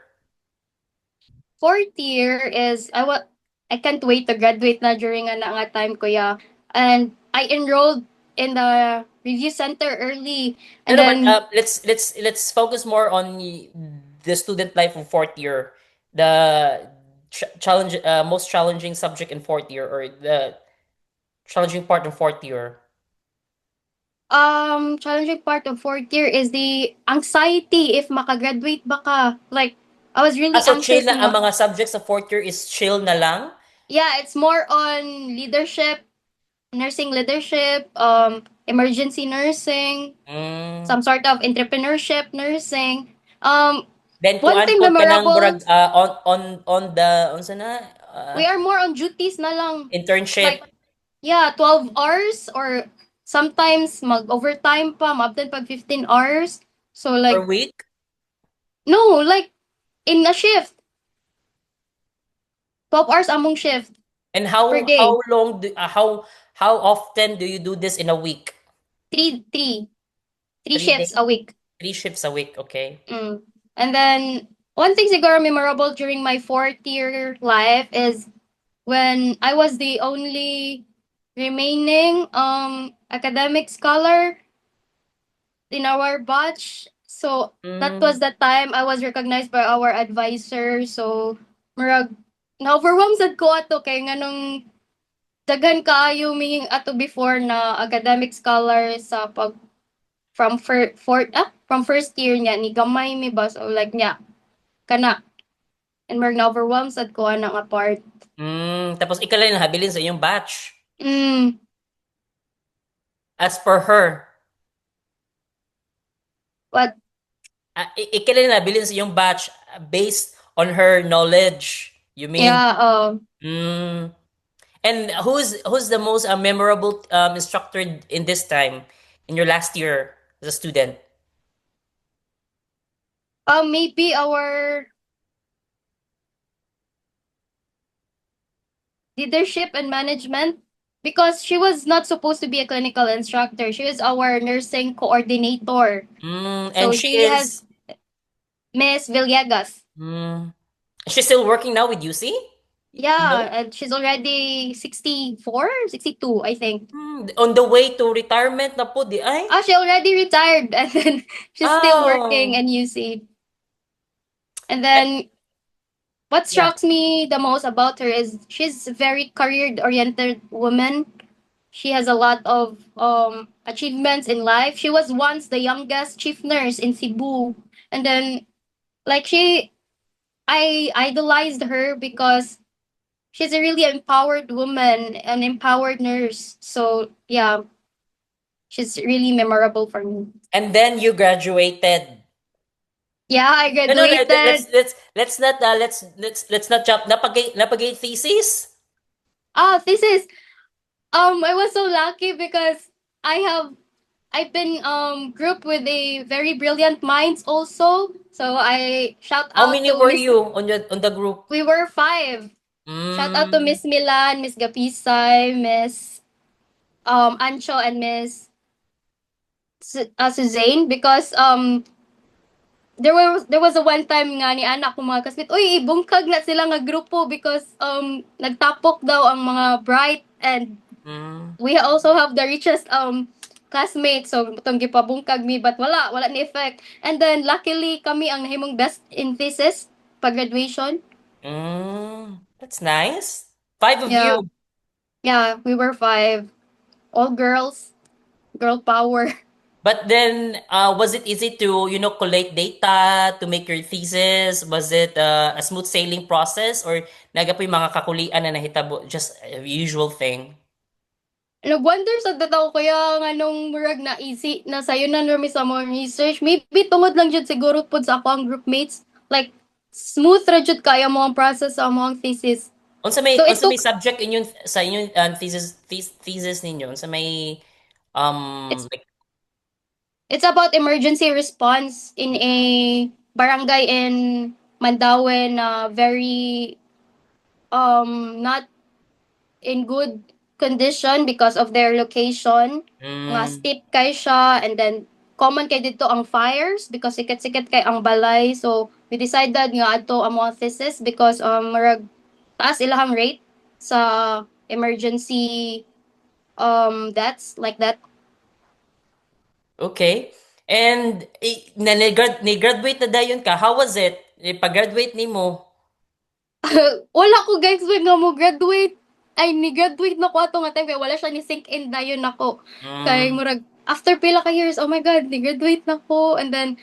Fourth year is I can't wait to graduate na during nga time ko, yeah. And I enrolled in the review center early, No, and no, but then let's focus more on the student life of fourth year. The challenge, most challenging subject in fourth year, or the challenging part in fourth year. challenging part of fourth year is the anxiety if makagraduate ba ka. Like, I was Ah, really so chill anxious na ang mga subjects sa fourth year is chill na lang? yeah, it's more on leadership, nursing leadership, emergency nursing, Mm. some sort of entrepreneurship nursing. Um, Then one kuan thing po ka ng memorable, murag on the unsa na we are more on duties na lang. internship Like, yeah, 12 hours or sometimes mag-overtime pa, maabtan pag 15 hours. So per like, week? no, like in a shift, 12 hours among shift And per how day. long do how often do you do this in a week? Three, three, three Three shifts days, a week. 3 shifts a week, okay? Mm. And then one thing siguro memorable during my fourth year life is when I was the only remaining academic scholar in our batch. So that Mm. was the time I was recognized by our advisor. So murag na-overwhelmed sad ko ato kay nganong daghan kaayo ming ato before na academic scholar sa pag from first year niya ni gamay mi ba so like niya kana and murag na-overwhelmed sad ko ana nga part. Tapos ikaw lang habilin sa iyong batch. Mm, As per her, what ikaw lang habilin sa iyong batch based on her knowledge. You mean? yeah, Mm. And who's the most memorable instructor in this time in your last year as a student? maybe our leadership and management because she was not supposed to be a clinical instructor. She was our nursing coordinator. And So she she has is Miss Villegas. mm, she's still working now with UC? You Yeah, know? and she's already 64, 62, I think. On the way to retirement na po di ay? Ah, she already retired and then she's still working Oh. in UC. And Eh, then what yeah. strikes me the most about her is she's a very career oriented woman. She has a lot of achievements in life. She was once the youngest chief nurse in Cebu. And then like I idolized her because she's a really empowered woman, an empowered nurse. So yeah, she's really memorable for me. And then you graduated. Yeah, I No, no, no. Let's graduated. let's not let's not jump. Napagay thesis. This is I was so lucky because I have I've been grouped with a very brilliant minds also. So I shout How out many to were Miss. you on the group? We were five. Shout out to Mm, Miss Milan, Miss Gapisay, Miss Ancho, and Miss Suzanne because there was a one time nga ni anak ko mga kasbit, uy, ibungkag na sila nga grupo because nagtapok daw ang mga bright and mm, we also have the richest classmates so itong gipabungkag mi but wala ni effect and then luckily kami ang nahimong best in thesis pag graduation. that's nice. Five of Yeah, you. yeah, we were five, all girls, girl power. But then, was it easy to, collate data to make your thesis? Was it a smooth sailing process? Or naga po yung mga kakulian na nahitabo? Just a usual thing? Nag-wonder sa tataw kaya nga nung murag na easy na sayo na nami sa mga research maybe tungod lang jud siguro pud sa ako ang groupmates like smooth ra jud kaya mo ang process sa among thesis. So it Unsa may took subject inyong sa inyong thesis ninyo? Unsa may it's like it's about emergency response in a barangay in Mandaue na very not in good condition because of their location. Nga Mm, steep kay siya, and then common kay dito ang fires because sikat-sikat kay ang balay. So we decided nga ato ang mga thesis because murag taas ilahang rate sa emergency deaths like that. okay. And ni-graduate na dayon ka. How was it? Pag-graduate nimo? Wala ko guys when nga mo graduate. Ay, ni-graduate na ko ato nga time kaya wala siya ni sink in dayon nako. Kay Mm, murag after pila ka years, oh my god, ni-graduate na ko. And then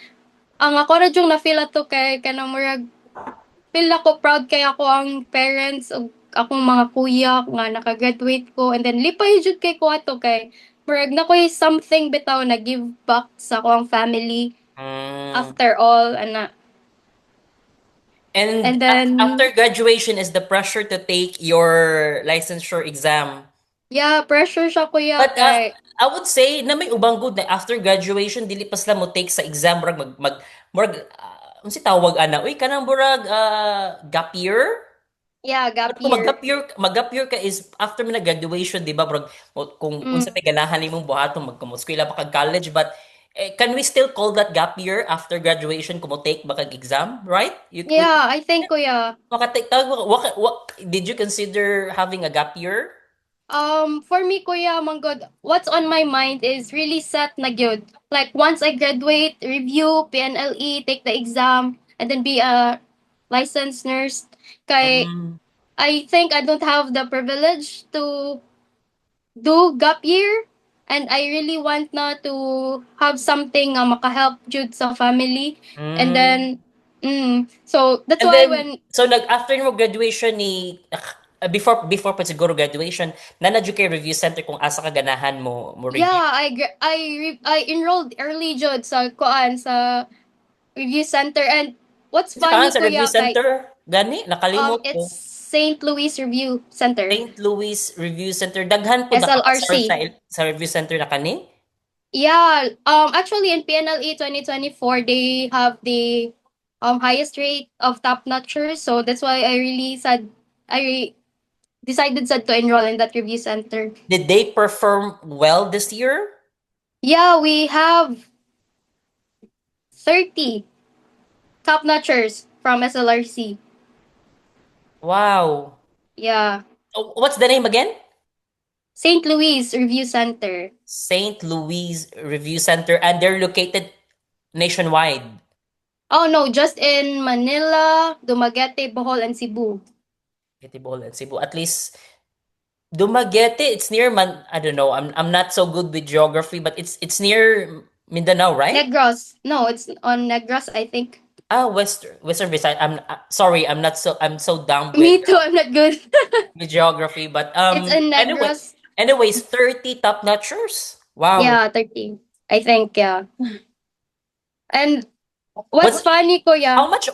ang ako na yung na-feel ato kay kanang murag feel ako proud kay ako ang parents ug akong mga kuya nga naka-graduate ko, and then lipay jud kay ko ato kay murag na ko'y something bitaw na give back sa akong family mm. after all ana. And And then after graduation is the pressure to take your licensure exam. yeah, pressure siya kuya But kay I would say na may ubang good na after graduation dili pa sila mo take sa exam murag murag unsa tawag ana uy kanang murag gap year. yeah, But gap kung year. mag-gap year ka is after mo na graduation, di ba? Murag, kung unsa Mm. may ganahan nimong buhaton magkamuskwela pa kag college, but can we still call that gap year after graduation kung mo take ba kag exam, right? We Yeah, I think kuya. makatake tawag did you consider having a gap year? For me, Kuya Manggod, what's on my mind is really set na gyud. Like, once I graduate, review, PNLE, take the exam, and then be a licensed nurse. Kay, Mm, I think I don't have the privilege to do gap year, and I really want na to have something nga makahelp jud sa family. And mm. then, so that's And why then, when so after mo graduation before pa siguro graduation, nanadyo kay review center kung asa ka ganahan mo review. yeah, I enrolled early jud sa kuan sa review center, and what's Kasi kaan funny sa review kuya kay center, gani, nakalimot it's ko. St. Louis Review Center, St. Louis Review Center. Daghan po nakapasar SLRC. sa review center na kani. Yeah, actually in PNLE 2024 they have the highest rate of top notchers, so that's why I decided sad to enroll in that review center. Did they perform well this year? Yeah, we have 30 top notchers from SLRC. Wow. Yeah. Oh, what's the name again? St. Louis Review Center. St. Louis Review Center, and they're located nationwide. Oh no, just in Manila, Dumaguete, Bohol, and Cebu. Bohol and Cebu. At least Dumaguete, it's near I don't know. I'm not so good with geography, but it's near Mindanao, right? Negros. No, it's on Negros, I think. Ah, Western Visayas. Sorry, I'm so dumb Me too, I'm not good. with geography, but It's in anyway, Negros. anyways, 30 top notchers. Wow. Yeah, 30. I think, yeah. And what's What's funny, how kuya, much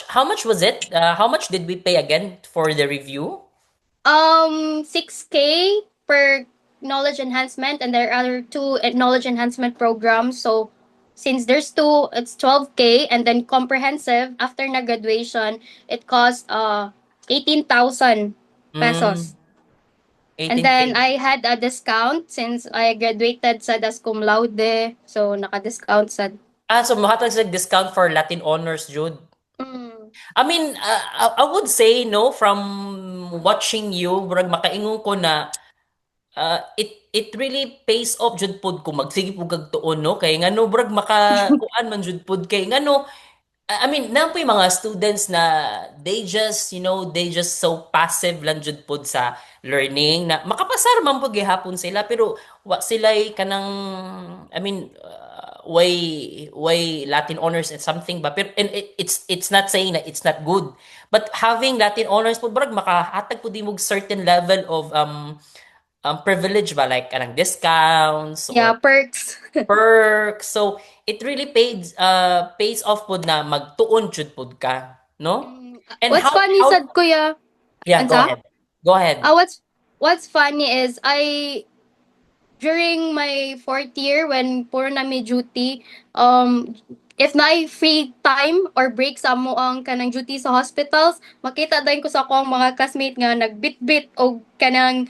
how much was it? How much did we pay again for the review? 6K per knowledge enhancement, and there are two knowledge enhancement programs. So since there's two, it's 12K, and then comprehensive after na graduation, it costs 18,000 Mm, pesos. And then 18K. I had a discount since I graduated sa das cum laude, so naka-discount sa. Ah, so mahatag sa discount for Latin honors, Jude. Mm, I mean, I would say no from watching you, murag makaingon ko na it really pays off jud pod kung magsige pug kag tuon no kay ngano brag makakuan man jud pod kay ngano I mean napoy mga students na they just so passive lang jud pod sa learning na makapasar man pud gihapon sila pero wa sila kanang I mean way Latin honors and something ba pero and it's not saying that it's not good but having Latin honors pod brag makahatag pud imong certain level of privilege ba like kanang discounts or yeah, perks. perks so it really pays off pud na magtuon jud pud ka no and What's funny how sad kuya? yeah Ansa? go ahead What's funny is I during my fourth year when puro na may duty, if na free time or break sa mo ang kanang duty sa hospitals, makita dayon ko sa akong mga classmate nga nagbitbit o kanang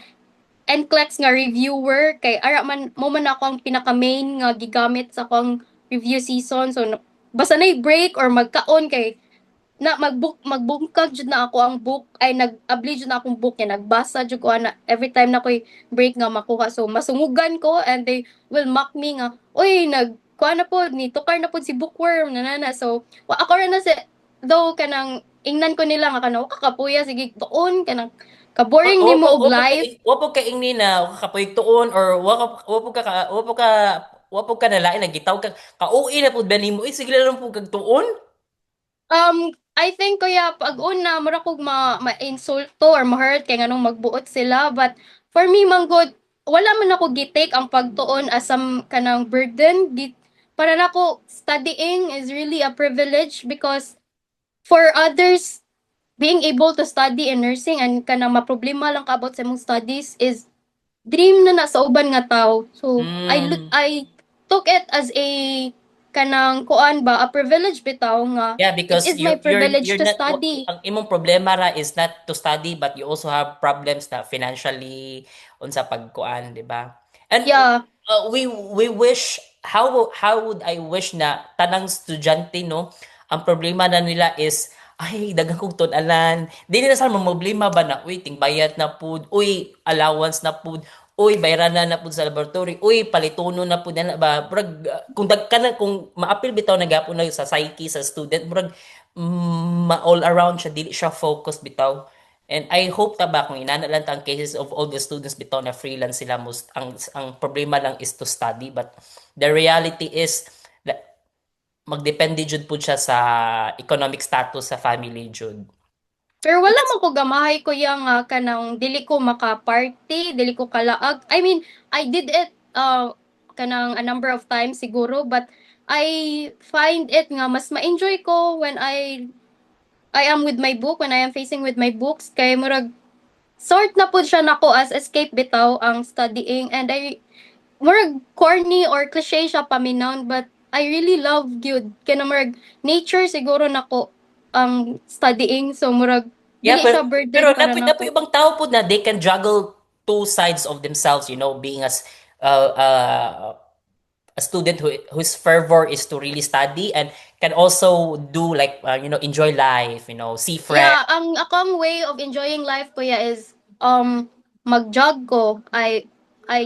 NCLEX nga reviewer kay ara man mo man ako ang pinaka main nga gigamit sa akong review season. So basta na break or magkaon kay na magbungkag jud na ako ang book ay nag-abli jud na akong book kay nagbasa jud ko na every time na ko'y break nga makuha. So masungugan ko and they will mock me nga oy kuha na po ni tukar na po si bookworm nanana. So ako ra na si though kanang ingnan ko nila nga kanang kakapuya sige tuon kanang ka-boring nimo og life. Wa po ka ingni na kapayog tuon or wa po ka nalain nagitaw ka ka-uwi na pud ba nimo sige lang po kag tuon. I think kaya pag una mura kog ma-insulto or ma-hurt kay nganong magbuot sila but for me manggod wala man ako gitake ang pagtuon as some kanang burden para nako studying is really a privilege because for others being able to study in nursing and kanang maproblema lang ka about sa imong studies is dream na sa uban nga tao. So Mm. I took it as a kanang kuan ba a privilege bitaw nga Yeah, it because is my privilege you're to not study. ang imong problema ra is not to study but you also have problems na financially unsa pagkuan, di ba? And Yeah. we wish how would I wish na tanang estudyante no ang problema na nila is ay daghang kog tun-alan dili na sa problema ba na uy tingbayad na pud uy allowance na pud uy bayranan na pud sa laboratory uy palitono na pud na ba murag kung dagkan kung maapil bitaw na gyapon na sa psyche sa student murag all around siya dili siya focus bitaw. And I hope ta ba kung inana lang ta ang cases of all the students bitaw na freelance sila most ang problema lang is to study but the reality is that magdepende jud pud siya sa economic status sa family jud. Pero wala man ko gamahay ko yang kanang dili ko maka-party, dili ko kalaag. I mean, I did it kanang a number of times siguro but I find it nga mas ma-enjoy ko when I am with my book, when I am facing with my books kay murag sort na pud siya nako as escape bitaw ang studying and I murag corny or cliche siya paminaw but I really love gyud kay na murag nature siguro nako ang studying so murag Yeah, dili siya burden para napoy nako. ibang tao po na they can juggle two sides of themselves, you know, being as uh, uh, a student whose fervor is to really study and can also do like you know enjoy life, you know, see friends. Yeah, ang akong way of enjoying life kuya is mag-jog ko. I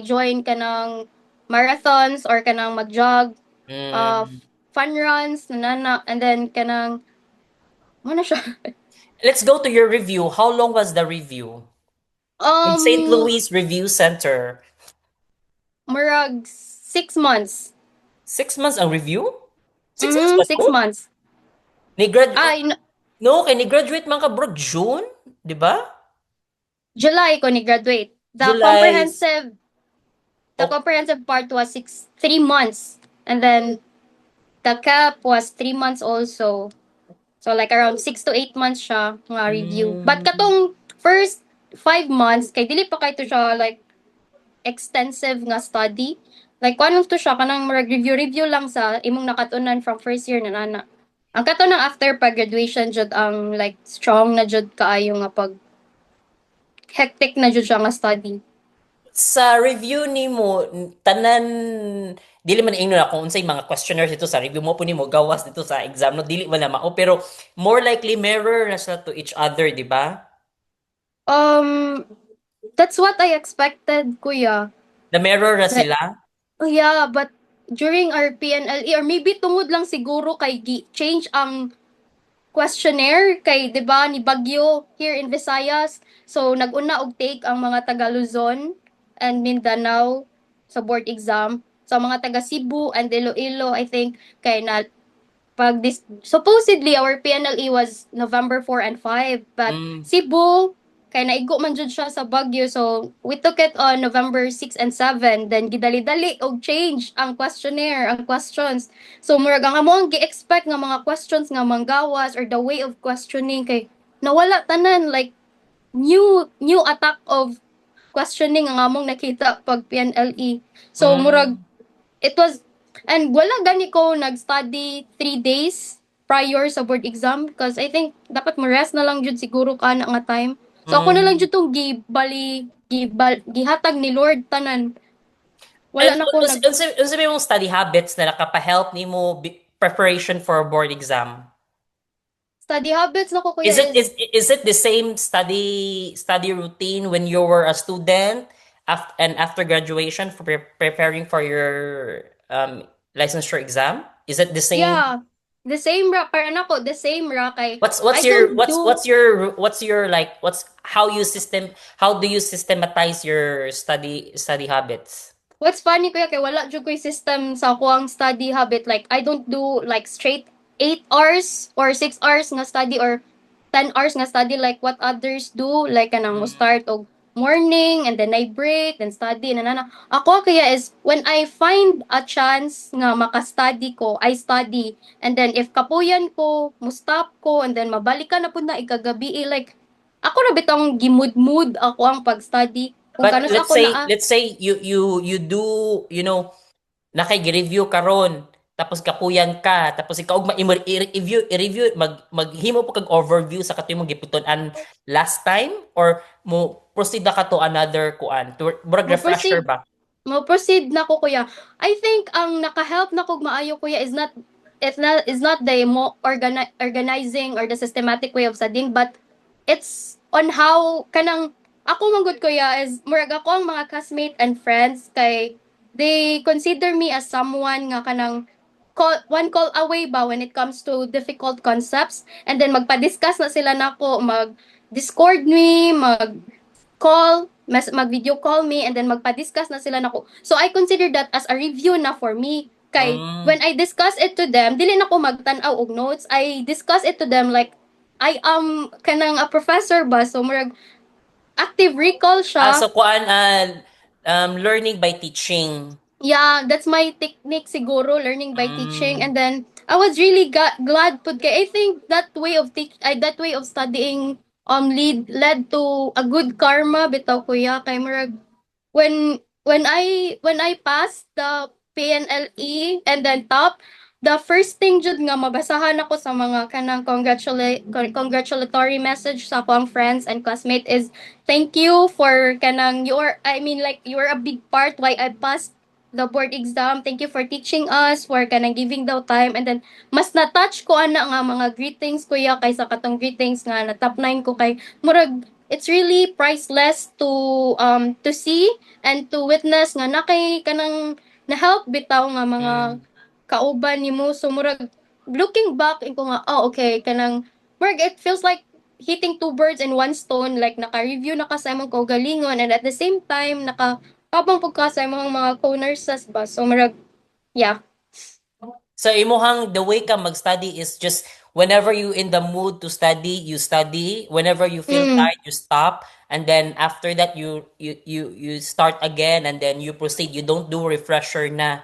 join kanang marathons or kanang mag-jog, uh Mm. fun runs nana and then kanang ano siya. Let's go to your review. How long was the review? In St. um Louis Review Center. murag 6 months. 6 months ang review? 6 months ba Six to? months. Ni grad Ay, no, kay ni graduate man ka bro June, 'di ba? July ko ni graduate. July. The Oh, comprehensive part was 3 months. And then the cap was 3 months also. So like around 6 to 8 months siya nga review. But mm, katong first 5 months, kay dili pa kay to siya like extensive nga study. Like kung to siya, kanang review lang sa imong nakatunan from first year na nana. Ang kato ng after pag-graduation jud ang like strong na jud kaayo nga pag hectic na jud siya nga study. sa review nimo tanan dili man ingno na kung unsay mga questionnaires dito sa review mo po nimo gawas dito sa exam no dili man na mao pero more likely mirror na sila to each other, di ba? Um, that's what I expected, kuya. Na mirror na Like, sila. oh yeah, but during our PNLE or maybe tungod lang siguro kay change ang questionnaire kay 'di ba ni Bagyo here in Visayas. So nag-una og take ang mga taga Luzon and Mindanao sa board exam. So ang mga taga Cebu and Iloilo I think kay na pag this supposedly our PNLE was November 4 and 5 but Mm, Cebu kay naigo man jud siya sa Baguio so we took it on November 6 and 7 then gidali-dali og change ang questionnaire ang questions so murag ang amo ang gi-expect nga mga questions nga manggawas or the way of questioning kay nawala tanan like new attack of questioning ang among nakita pag PNLE so murag mm, it was and wala gani ko nag-study 3 days prior sa board exam because I think dapat mo rest na lang jud siguro ka na nga time. So ako na lang mm, jud tong gihatag ni Lord tanan. And Wala na ko nag unsa may mong study habits na nakapahelp nimo preparation for a board exam? study habits na ko kuya Is it is is it the same study routine when you were a student and after graduation for preparing for your licensure exam? Is it the same? yeah, the same ra para nako, the same ra kay What's I your don't do what's your like what's how do you systematize your study habits? what's funny kuya kay wala jud ko'y system sa kuang study habit like I don't do like straight 8 hours or 6 hours nga study or 10 hours nga study like what others do like kanang mo Mm. start og morning and then I break then study and nana ako kaya is when I find a chance nga maka-study ko I study and then if kapuyan ko mo stop ko and then mabalikan na pud na ikagabi like ako ra bitong gimud-mood ako ang pag-study kung But kanus ako na let's say you do, you know, nakay-review karon tapos kapuyan ka tapos ikaw i-review maghimo po kag overview sa katuy mong giputon-an last time or mo proceed na ka to another kuan to murag mo refresher proceed ba? mo-proceed na ko kuya. I think ang naka-help na kog maayo kuya is not the organizing or the systematic way of studying but it's on how kanang ako manggod kuya is murag ako ang mga classmate and friends kay they consider me as someone nga kanang one call away ba when it comes to difficult concepts and then magpa-discuss na sila nako mag Discord me mag-video call me and then magpa-discuss na sila nako. So I consider that as a review na for me. Kay Mm. when I discuss it to them, dili na ko magtan-aw og notes. I discuss it to them like I am kanang a professor ba so murag active recall So siya. kuan learning by teaching. Yeah, that's my technique siguro, learning by teaching. Mm. And then I was really glad pud kay I think that way of studying led to a good karma bitaw kuya kay murag when I passed the PNLE and then top, the first thing jud nga mabasahan ako sa mga kanang congratulatory message sa akong friends and classmate is thank you for kanang you are a big part why I passed the board exam. Thank you for teaching us, for kanang giving daw time and then mas na-touch ko ana nga mga greetings kuya kaysa katong greetings nga na top 9 ko kay murag it's really priceless to see and to witness nga nakay kanang na-help bitaw nga mga Mm. kauban nimo so murag looking back ko nga oh okay kanang murag it feels like hitting two birds in one stone like naka-review na ka sa imong kaugalingon and at the same time nakapabang pud ka sa imong mga co-nurses ba so murag yeah. So imuhang the way ka mag-study is just whenever you in the mood to study, you study. Whenever you feel Mm. tired, you stop. And then after that you start again and then you proceed. You don't do refresher na.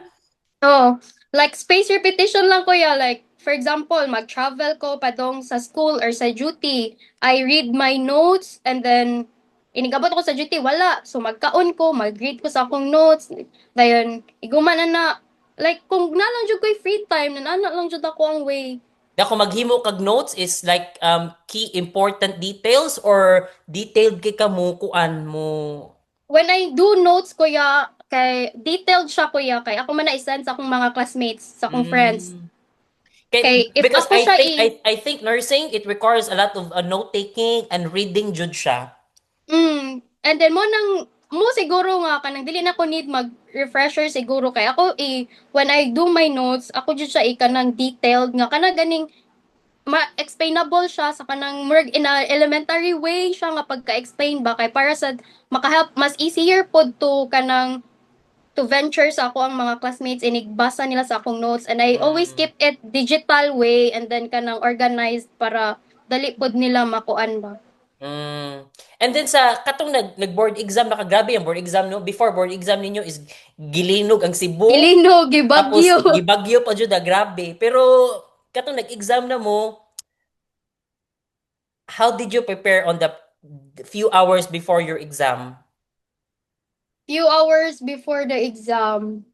Oh, like space repetition lang kuya. Like, for example, mag-travel ko padong sa school or sa duty. I read my notes and then inigabot ko sa duty, wala. So, magkaon ko, mag-read ko sa akong notes. Dayon, iguman na na. Like, kung nalang jud ko'y free time, nanana lang jud ako ang way. Dako maghimo kag notes is like key important details or detailed kay ka mo kuan mo. When I do notes, kuya, kay detailed siya kuya, kay ako man na-send sa akong mga classmates, sa akong friends. Mm. Kay, Kay, if because ako siya I think nursing it requires a lot of note taking and reading jud siya. And then mo siguro nga kanang dili na ko need mag-refresher siguro kay ako when I do my notes ako jud siya kanang detailed nga kanang ganing ma-explainable siya sa kanang murag in a elementary way siya nga pagka-explain ba kay para sa makahelp mas easier pod to kanang to venture sa ako ang mga classmates inigbasa nila sa akong notes and I always Mm. keep it digital way and then kanang organized para dali pod nila makuan ba. Mm. And then sa katong nag-board exam nakagrabe ang board exam no before board exam ninyo is gilinog ang Cebu Ilino, tapos gibagyo. gibagyo pa jud grabe pero katong nag-exam na mo how did you prepare on the few hours before your exam? Few hours before the exam.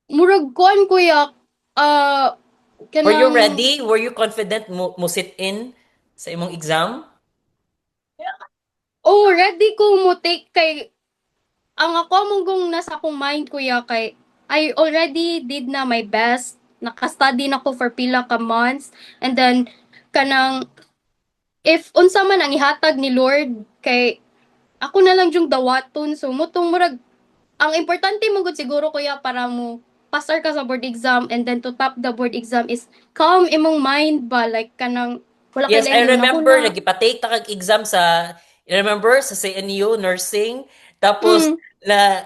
Murag kuan kuya, ah, Were you kanang, ready? Were you confident mo sit in sa imong exam? Oh, ready ko mo take kay ang ako mong kung nasa akong mind kuya kay I already did na my best. Naka-study na ko for pila ka months and then kanang if unsa man ang ihatag ni Lord kay ako na lang yung dawaton so mutong murag ang importante mo gud siguro kuya para mo pasar ka sa board exam and then to top the board exam is calm imong mind ba like kanang wala kay Yes, I laing remember hunahuna. nagipatake ta kag exam sa I remember sa CNU nursing tapos Mm.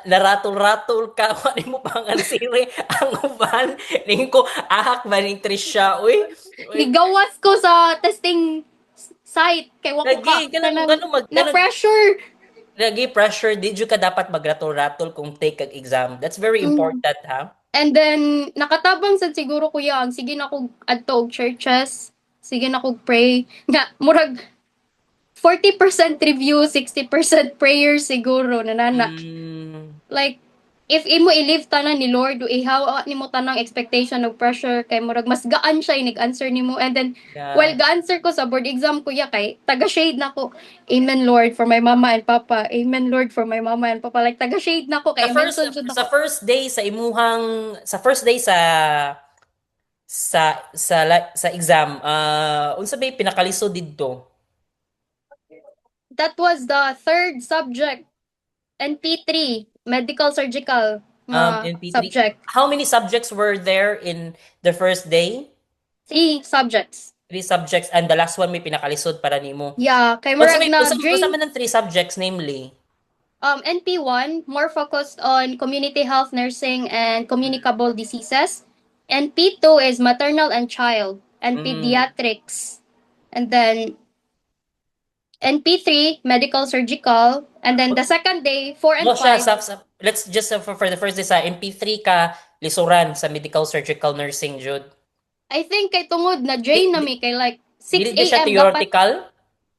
naratol-ratol ka ano mo pang ansiri ang uban ning ko ahak ba ning Trisha uy. Uy, Nigawas ko sa testing site kay wako lagi ka kanang kanang kano mag na kanang pressure. lagi pressure did you ka dapat magratol-ratol kung take kag exam. That's very Mm. important ha. And then nakatabang sad siguro kuya ang sige na kog adto og churches, sige na kog pray nga murag 40% review, 60% prayer siguro nanana. Mm, Like if imo i-live tanan ni Lord ihawa nimo tanang expectation of pressure kay murag mas gaan siya inig-answer nimo and then well yeah. ga-answer ko sa board exam kuya kay taga shade na ko. Amen Lord for my mama and papa. Amen Lord for my mama and papa. Like taga shade na ko Sa kay first mention jud sa ako. first day sa imuhang sa first day sa exam unsa may pinakalisod didto? That was the third subject NP3 medical surgical nga MP3. subject. How many subjects were there in the first day? Three subjects. Three subjects and the last one may pinakalisod para nimo. Yeah, kay Unsa murag may na unsa drain. man ang three subjects namely? NP1, more focused on community health nursing and communicable diseases. NP2 is maternal and child and Mm. pediatrics. And then NP3, medical surgical. And then the second day, 4 and Mo siya 5, let's just for the first day sa MP3 ka lisuran sa medical surgical nursing jud. I think kay tungod na Di, drain na di, mi kay like dili 6 di siya a.m. dapat. theoretical?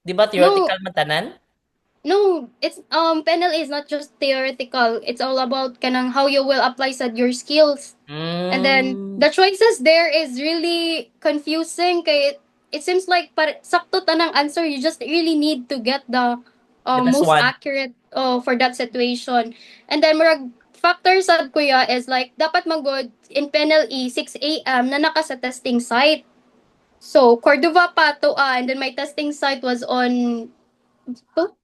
Di ba No, theoretical man tanan? no, it's PNL is not just theoretical. It's all about kanang how you will apply sa your skills. And then Mm. the choices there is really confusing kay it seems like sakto tanang answer you just really need to get the The best most one. accurate for that situation. And then murag factor sad kuya is like dapat magod in PNLE 6 a.m. na naka sa testing site. So Cordova pa to and then my testing site was on to,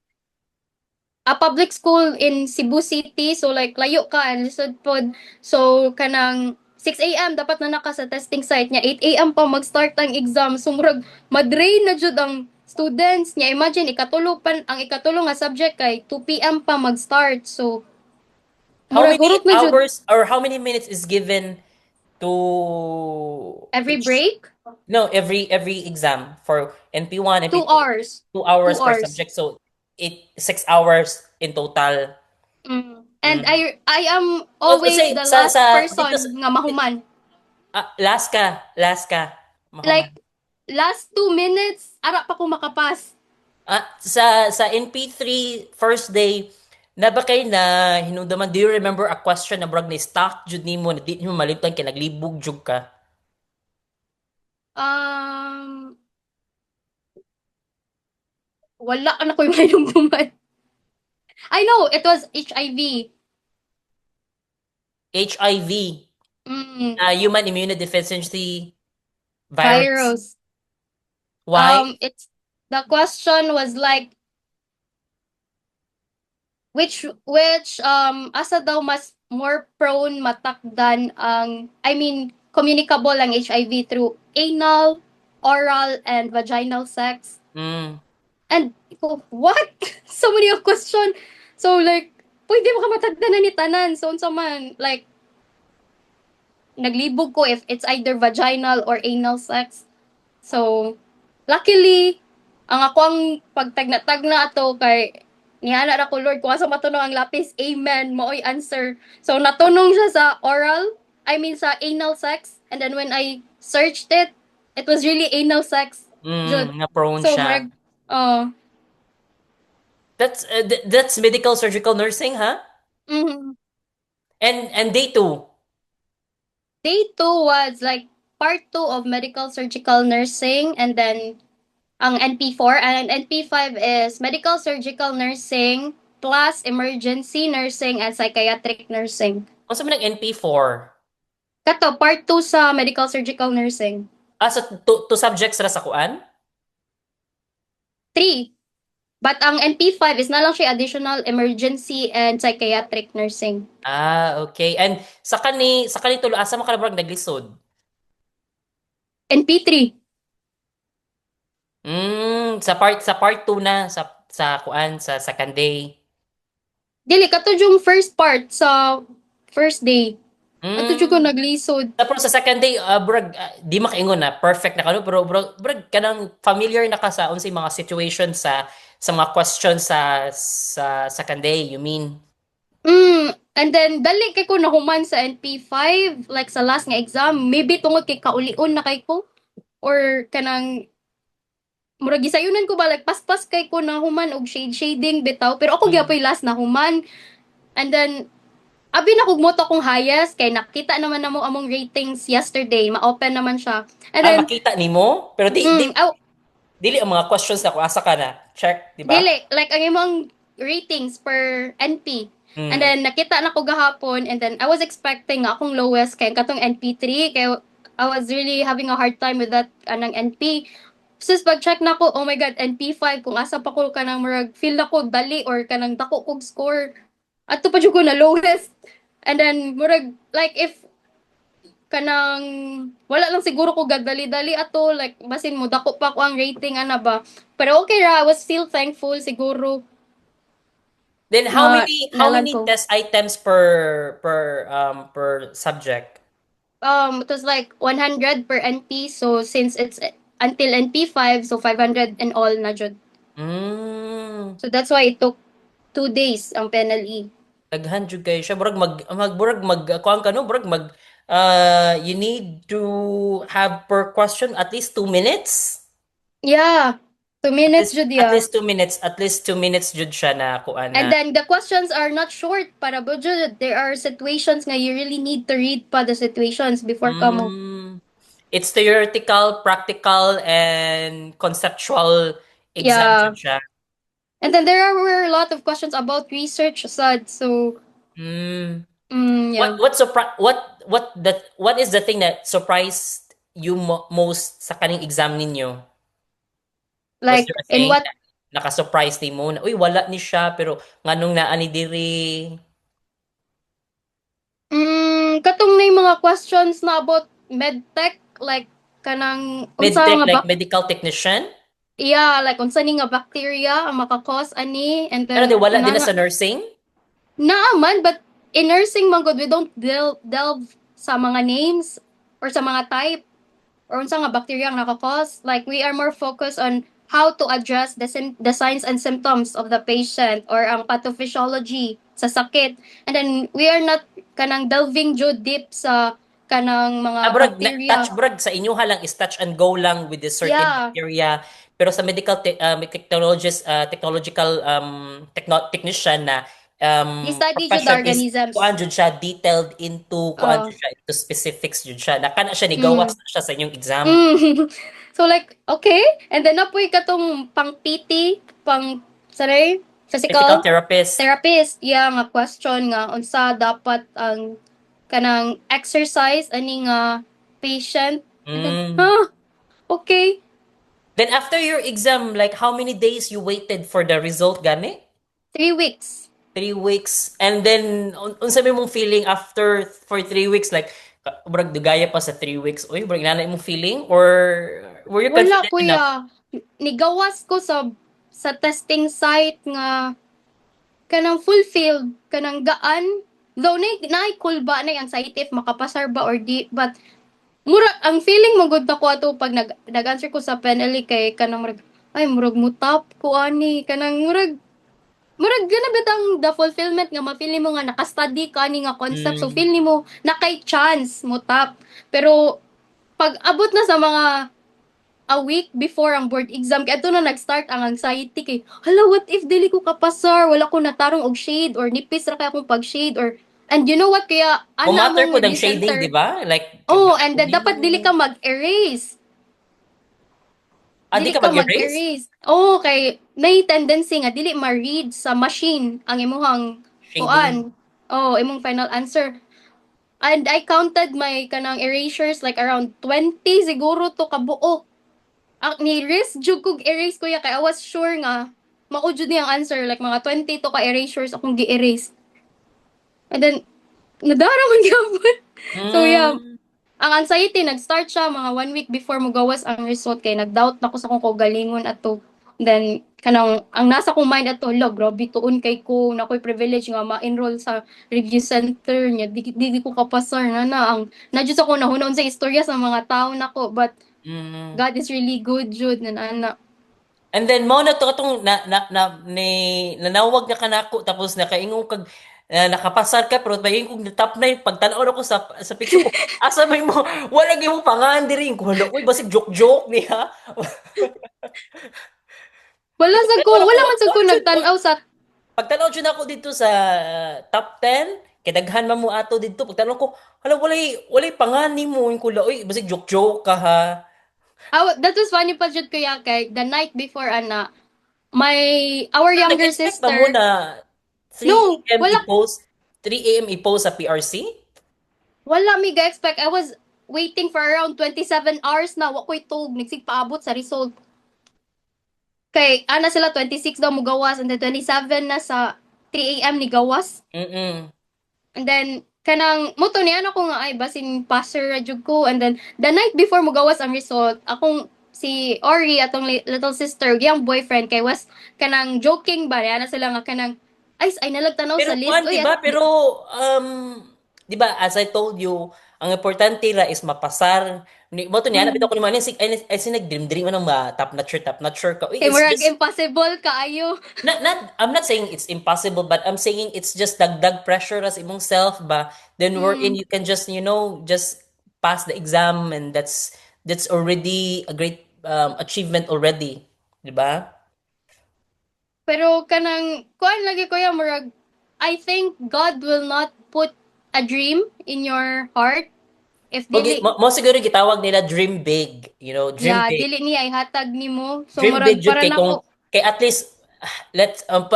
a public school in Cebu City. So like layo ka and lisod pod. So kanang 6 a.m. dapat na naka sa testing site niya. 8 a.m. pa mag-start ang exam. So murag madrain na jud ang students niya. Imagine ikatulo pa ang ikatulo nga subject kay 2 p.m. pa mag-start. So How murag many hurot na jud hours or how many minutes is given to every each break. no every exam for NP1 2 NP2 hours. 2 hours 2 per hours. subject so 6 hours in total. Mm. And Mm. I am So always say the last dito person nga mahuman. last ka mahuman. Like last 2 minutes ara pa ko makapas. Sa NP3 first day na ba kay na hinungdaman do you remember a question na brag ni stock jud nimo na di nimo maliptan kay naglibog jud ka? Um, wala ka na ko yung mainumduman. I know, it was HIV. HIV, Mm, human immunodeficiency virus. virus. Why? It's the question was like which asa daw mas more prone matakdan ang I mean communicable ang HIV through anal, oral and vaginal sex. Mm. And ko, what? So many of question. So like pwede mo ka matagdan na ni tanan. So unsa man like naglibog ko if it's either vaginal or anal sex. So, luckily, ang ako ang pagtagna-tagna ato kay nihana ra ko Lord, kung asa matunong ang lapis, amen, maoy answer. So, natunong siya sa oral, I mean sa anal sex, and then when I searched it, it was really anal sex. Jud. Nga prone So, siya. murag, uh, That's medical surgical nursing, huh? mm, And day two. day 2 was like part 2 of medical surgical nursing, and then ang NP4, and NP5 is medical surgical nursing plus emergency nursing and psychiatric nursing. Unsa man ang NP4? Kato, part 2 sa medical surgical nursing. So two subjects ra sa kuan? 3. But ang NP5 is na lang siya additional emergency and psychiatric nursing. Okay. And sa kani tulo asa man ka na naglisod? NP3. Sa part 2 na sa kuan sa second day. Dili, kato yung first part sa first day. Ato yung ko Mm. naglisod. Tapos sa second day, di makaingon na perfect na kano pero brag kanang familiar na ka sa unsay mga situation sa mga questions sa second day, you mean? And then, dali kay ko nahuman sa NP5, like sa last nga exam, maybe tungod kay kaulion na kay ko, or kanang, murag gisayunan ko ba, like paspas kay ko nahuman og shading bitaw, pero ako gyapon last nahuman. And then, abi na kog moto kong highest, kay nakita naman na mo among ratings yesterday, ma-open naman siya. And then, Makita nimo pero aw, dili ang mga questions na kung asa ka na. Check, di ba? dili, like ang imong ratings per NP. And Mm. then nakita na ko gahapon, and then I was expecting nga akong lowest kay katong NP3, kay I was really having a hard time with that anang NP. Sus pag-check na ko, oh my god, NP5 kung asa pa ko kanang murag feel na ko dali or kanang dako kog score. Ato pa jud ko na lowest. And then murag like if kanang wala lang siguro ko gadali-dali ato like basin mo dako pa ko ang rating ana ba. Pero okay ra, I was still thankful siguro Then na how nalan many ko. test items per subject? It was like 100 per NP, so since it's until NP5, so 500 and all na jud. Mm. So that's why it took 2 days ang penalty. Daghan jud kayo siya burag kuan ka no burag you need to have per question at least 2 minutes. Yeah, 2 minutes jud At yeah. least 2 minutes, at least 2 minutes jud siya na kuan And na. then the questions are not short para ba jud. There are situations nga you really need to read pa the situations before ka mo. Mm. It's theoretical, practical, and conceptual exam Yeah. jud siya. And then were a lot of questions about research sad. So, Mm. yeah. What is the thing that surprised you most sa kaning exam ninyo? Was Like there a in thing what na naka-surprise ni mo na, uy, wala ni siya, pero nganong naa ni diri? katong na yung mga questions na about medtech, like kanang unsa Medtech, nga like medical technician? yeah, like unsa ni nga bacteria ang makakos ani, and Pero di then wala din na nga sa nursing? naaman, but in nursing man gud we don't delve sa mga names or sa mga type or unsa nga bacteria ang nakakos. Like we are more focused on how to address the signs and symptoms of the patient or ang pathophysiology sa sakit. And then we are not kanang delving jud deep sa kanang mga bacteria. Brag sa inyo lang is touch and go lang with the certain Yeah, bacteria. Pero sa technological technician na they study jud the profession is organisms. kuan jud siya detailed into kuan Uh, jud siya into specifics jud siya. Nakana siya ni mm. gawas na siya sa inyong exam. So like, okay. And then napoy katong pang PT, pang saray, Physical physical therapist. therapist, yeah, nga question nga unsa dapat ang kanang exercise ani nga patient. And then, Mm. huh, okay. Then after your exam, like how many days you waited for the result gani? 3 weeks. 3 weeks. And then unsa may mong feeling after for 3 weeks like brag dugaya pa sa 3 weeks. Uy, brag nanay mong feeling or were you Wala confident enough? kuya. Nigawas ko sa testing site nga kanang fulfilled, kanang gaan. Though na cool ba na anxiety if makapasar ba or di, but murag ang feeling mo gud nako ato pag nag-answer ko sa penalty kay kanang murag ay murag mutap ko ani kanang murag gana bitang the fulfillment nga ma-feel mo nga naka-study ka ani nga concept, so Mm. feel nimo na kay chance mo tap. Pero pag abot na sa mga a week before ang board exam kay ato na nag-start ang anxiety kay hala what if dili ko kapasar, wala ko natarong og shade or nipis ra kay akong pag-shade, or and you know what, kaya ana Umatter mong po ng review shading, di center. ba? Like Oh, and then hindi dapat dili mo ka mag-erase. Ah, di dili ka ka mag-erase? mag-erase. Oo, kay may tendency nga dili ma-read sa machine ang imong Shading. kuan. Oh, imong final answer. And I counted my kanang erasures like around 20 siguro to kabuo. Ang ni risk jud kog erase kuya kay I was sure nga mao jud ni ang answer like mga 20 to ka erasures akong gi-erase. And then nadara man gyapon. So yeah, Hmm. ang anxiety nag-start siya mga 1 week before mo gawas ang result kay nag-doubt na ko sa akong kaugalingon ato. Then kanang ang nasa kong mind ato, lo grabe tuon kay ko na ko'y privilege nga ma-enroll sa review center niya. Di ko kapasar na ang na jud ako nahunaon sa istorya sa mga tao nako but Mm. God is really good jud na. And then mo na to katong nanawag na kanako tapos nakaingon kag nakapasar ka pero bayin kog top 9 pagtan-aw ako sa picture ko asa may mo wala gyud mo pangan diri ko hala uy basig joke niya. Wala man sad ko nagtan-aw sa Pagtanaw jud ako dito sa top 10 kay daghan man mo ato dito pagtanaw ko hala walay pangan nimo yung kula uy basig joke ka ha. that was funny pa jud kuya kay the night before ana my our Pero younger nag-expect ba mo sister. na No, 3 AM wala i-post 3 AM i-post sa PRC? wala mi ga-expect. I was waiting for around 27 hours na wa ko'y tug nagsigpaabot sa result. Kay ana sila 26 daw mo gawas and then 27 na sa 3 AM ni gawas. Mm. And then kanang moto ni ano ko nga ay basin passer ra jud ko and then the night before mo gawas ang result akong si Ori atong little sister yung boyfriend kay was kanang joking ba ana sila nga kanang ay nalagtanaw Pero sa list kuan, oy 'di ba? Pero 'di ba as I told you, ang importante ra is mapasar. Ni mo to niya na bitaw ko ni manin sig ay sinag dream dream anong ma top notcher ka. Uy, kay it's murag just impossible kaayo. not I'm not saying it's impossible, but I'm saying it's just dagdag pressure as imong self ba. Then wherein Mm. you can just, just pass the exam and that's already a great achievement already, 'di ba? Pero kanang kuan lagi kuya murag I think God will not put a dream in your heart if dili Mo siguro gitawag nila dream big, dream yeah big. dili niya ihatag nimo. So Dream big murag jud para kay nako. kay at least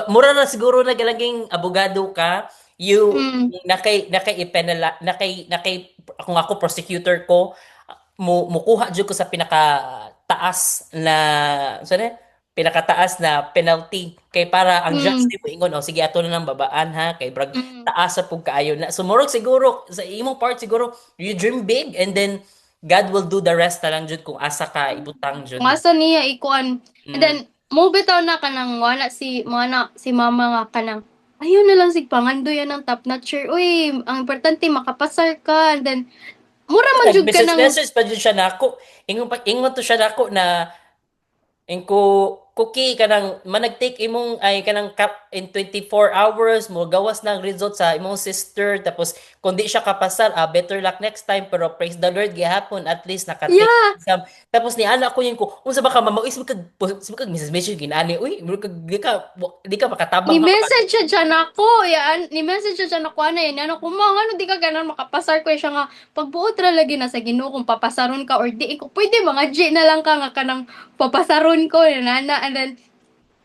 mura na siguro na galaging abogado ka, you Mm, nakay ipenala kung ako prosecutor ko mukuha jud ko sa pinakataas na pinakataas na penalty kay para ang judge mm, di mo ingon sige ato na lang babaan ha kay brag mm. taas sa pug kaayo na sumurog siguro sa imong part siguro you dream big and then God will do the rest na lang jud kung asa ka ibutang jud Kung asa niya ikuan. And then mm. mo bitaw na kanang wala si mama nga kanang ayun na lang sig pangandoy yan ng top notcher. Uy, ang importante makapasar ka. And then mura man jud ka Nag-message ng message pa jud siya nako. Ingon to siya nako na ko cookie kanang manag-take imong ay kanang in 24 hours mo gawas ng result sa imong sister tapos kung di siya kapasar better luck next time pero praise the Lord gihapon at least naka-take yeah. exam tapos ni anak ko yun ko unsa ba ka mamauis mo kag message ginani uy di ka makatabang ha Ni-message siya nako, yan. Ni-message siya nako ano yan. Ano ko mo, ano di ka ganan makapasar ko siya nga. Pagbuot ra lagi na sa Ginoo kung papasaron ka or di ko. Pwede mga G na lang ka nga kanang papasaron ko nana and then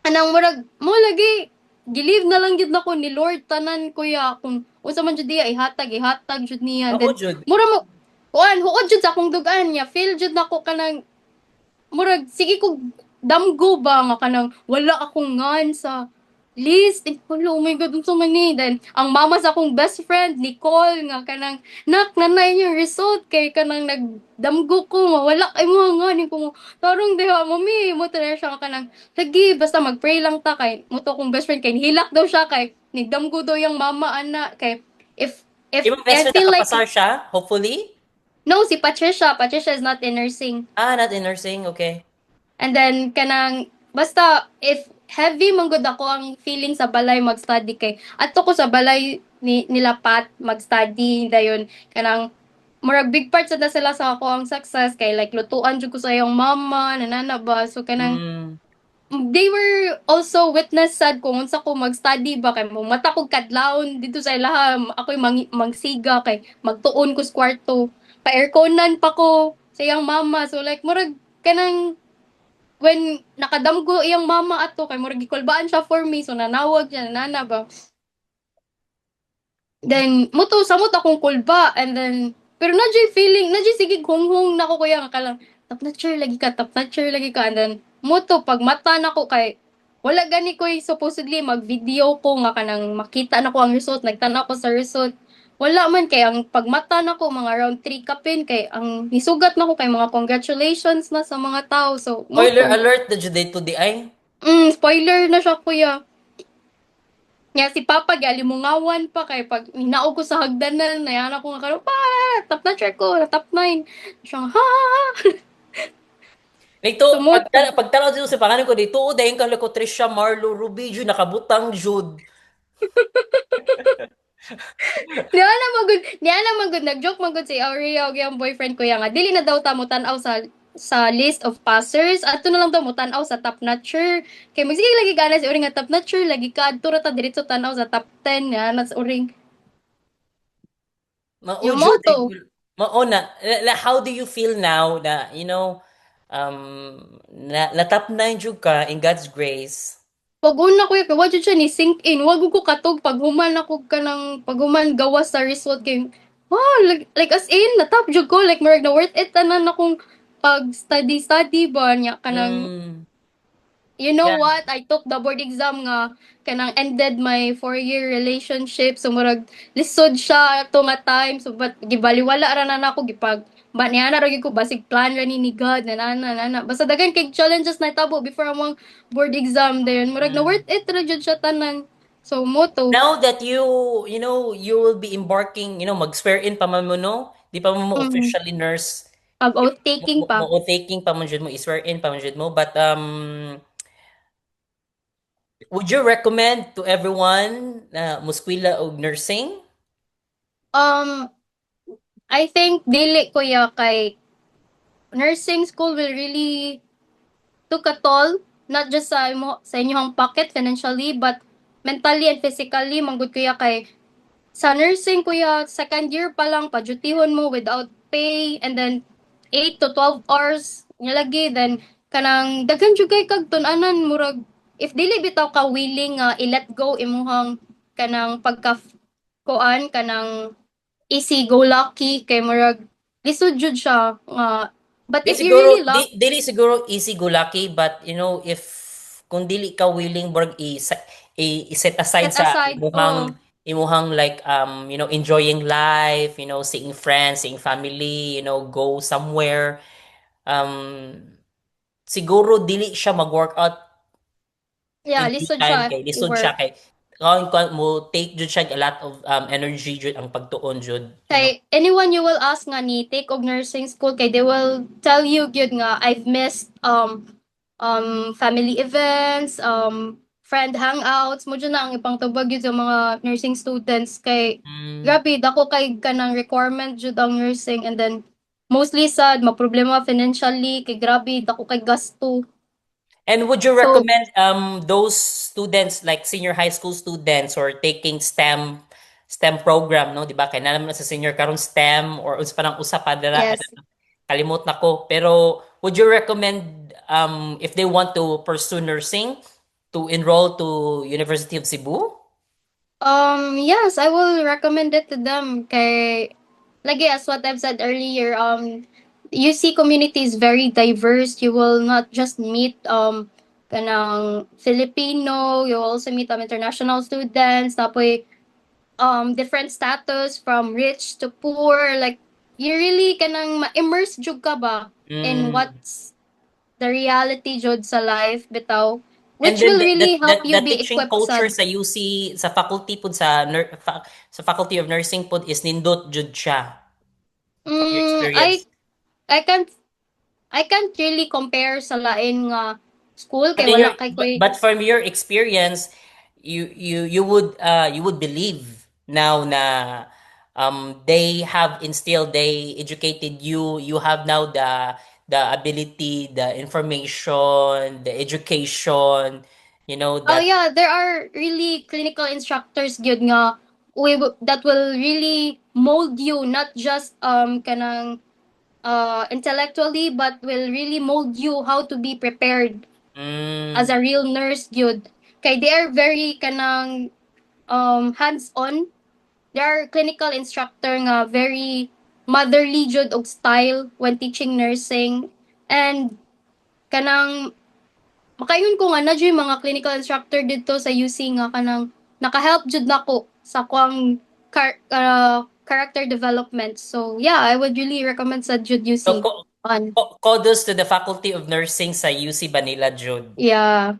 anang murag mo lagi gilive na lang jud nako ni Lord tanan kuya kung unsa man jud diya ihatag jud niya and mao then jud mura mo kuan huod jud sa akong dugaan niya feel jud nako kanang murag sige ko damgo ba nga kanang wala akong ngan sa list. Hello, oh my God, unsa man ni? Then, ang mama sa akong best friend, Nicole, nga kanang, nak, nanay yung result, kay kanang nagdamgo ko, mawala kay mo nga, ni ko, tarong deha, mami, mo na siya nga kanang, lagi, basta mag-pray lang ta, kay, mo to akong best friend, kay, nihilak daw siya, kay, nigdamgo daw yung mama, ana, kay, if imong best I friend feel like, nakapasar siya hopefully no, si Patricia is not in nursing. not in nursing okay And then kanang basta if heavy man gud ako ang feeling sa balay mag-study kay adto ko sa balay nila Pat mag-study dayon kanang murag big part sa na sila sa ako ang success kay like lutuan jud ko sa iyong mama nanana ba so kanang mm. they were also witness sad kung unsa ko mag-study ba kay mo mata ko kadlawon dito sa ilaha ako'y magsiga kay magtuon ko sa kwarto pa airconan pa ko sa iyang mama so like murag kanang when nakadamgo iyang mama ato kay murag gikulbaan siya for me so nanawag siya nana ba. Then muto samot akong kulba and then pero na sige hunghong nako kuya nga kalang top notcher lagi ka and then muto pag mata nako kay wala gani ko supposedly mag video ko nga kanang makita nako ang result nagtan-aw ko sa result wala man kay ang pagmata nako mga around 3 kapin kay ang nisugat nako kay mga congratulations na sa mga tao so Spoiler muto alert, the due to the eye. spoiler na siya kuya. Nga si Papa galimungawan pa kay pag hinaog ko sa hagdanan nayan ako nga karon pa top na check ko na top 9 siya ha Nito, sumuto pagtanaw dito sa pangalan ko dito, dahil ka ko Trisha Marlo Ruby, Jud, nakabutang Jud. niya na magud nag-joke magud si Aurea og yung boyfriend ko ya nga dili na daw ta mo tan-aw sa list of passers ato na lang daw mo tan-aw sa top notcher kay magsige lagi gana si uring nga top notcher lagi ka adto ra ta diretso tan-aw sa top 10 nga na sa uring Mao yung Jud, motto. mao na. How do you feel now na, na top 9 Jud ka in God's grace? Pag una ko kay wa jud siya ni sink in wag ko katog pag human ako kanang pag human gawas sa result kay wow like as in natap jud ko like murag na worth it tanan akong pag study ba niya kanang Mm, you know yeah. what I took the board exam nga kanang ended my 4-year relationship so murag lisod siya to nga time so but gibaliwala ra na nako gipag ba niya na ra gyud ko basig plan ra ni God na basta daghan kay challenges na tabo before among board exam then murag na Mm. worth it ra jud siya tanan so moto Now that you will be embarking, mag-swear in pa man mo, no? Di pa mo mm, officially nurse. pag oath taking pa Taking pa man jud mo, i-swear in pa man jud mo. But would you recommend to everyone na muskwila og nursing? um I think dili ko ya kay nursing school will really took a toll not just sa inyong pocket financially but mentally and physically manggod kuya kay sa nursing kuya second year pa lang padyutihon mo without pay and then 8 to 12 hours nya lagi then kanang daghan jud kay kag tun-anan murag if dili bitaw ka willing nga i-let go imuhang kanang pagka kuan kanang easy go lucky kay murag lisod jud siya nga but Di if you siguro really love dili siguro easy go lucky, but if kung dili ka willing borg i-set aside set sa aside imuhang imuhang like enjoying life, seeing friends, seeing family, go somewhere, um siguro dili siya mag-workout yeah, in due lisod time siya kay lisod siya i-work. kay mo take jud siya a lot of energy jud ang pagtuon jud. Kay anyone you will ask nga ni take og nursing school kay they will tell you gyud nga I've missed family events, friend hangouts, mo dyan na ang ipang tubag yun sa mga nursing students kay Mm. grabe dako kay kanang requirement jud ang nursing and then mostly sad maproblema financially kay grabe dako kay gasto. And would you So recommend those students like senior high school students or taking STEM program, no? 'Di ba? Kaya naman sa senior karon STEM or unsa pa nang usa pa dira yes. kalimot na ko. Pero would you recommend if they want to pursue nursing to enroll to University of Cebu? Yes, I will recommend it to them. Kay, lagi as what I've said earlier, UC community is very diverse. You will not just meet kanang Filipino, you will also meet international students, tapoy different status from rich to poor. Like you really kanang ma-immerse jud ka ba in Mm. what's the reality jud sa life bitaw, And which then will really help the you be teaching equipped culture sad. sa UC sa faculty pud sa Faculty of Nursing pud is nindot jud siya from your Mm, experience. I can't I can't really compare sa lain nga school But kay in your wala kay but, koy but from your experience, you would believe now na they educated you. You have now the ability, the information, the education, oh that yeah, there are really clinical instructors gyud nga that will really mold you not just kanang intellectually, but will really mold you how to be prepared as Mm. a real nurse gyud. Kay they are very kanang hands-on. They are clinical instructor nga very motherly jud og style when teaching nursing, and kanang makaingon ko nga na jud yung mga clinical instructor dito sa UC nga kanang naka-help jud nako sa kuang character development. So yeah, I would really recommend sa jud So, UC. Fun. kudos to the Faculty of Nursing sa UC Manila, Jude. Yeah.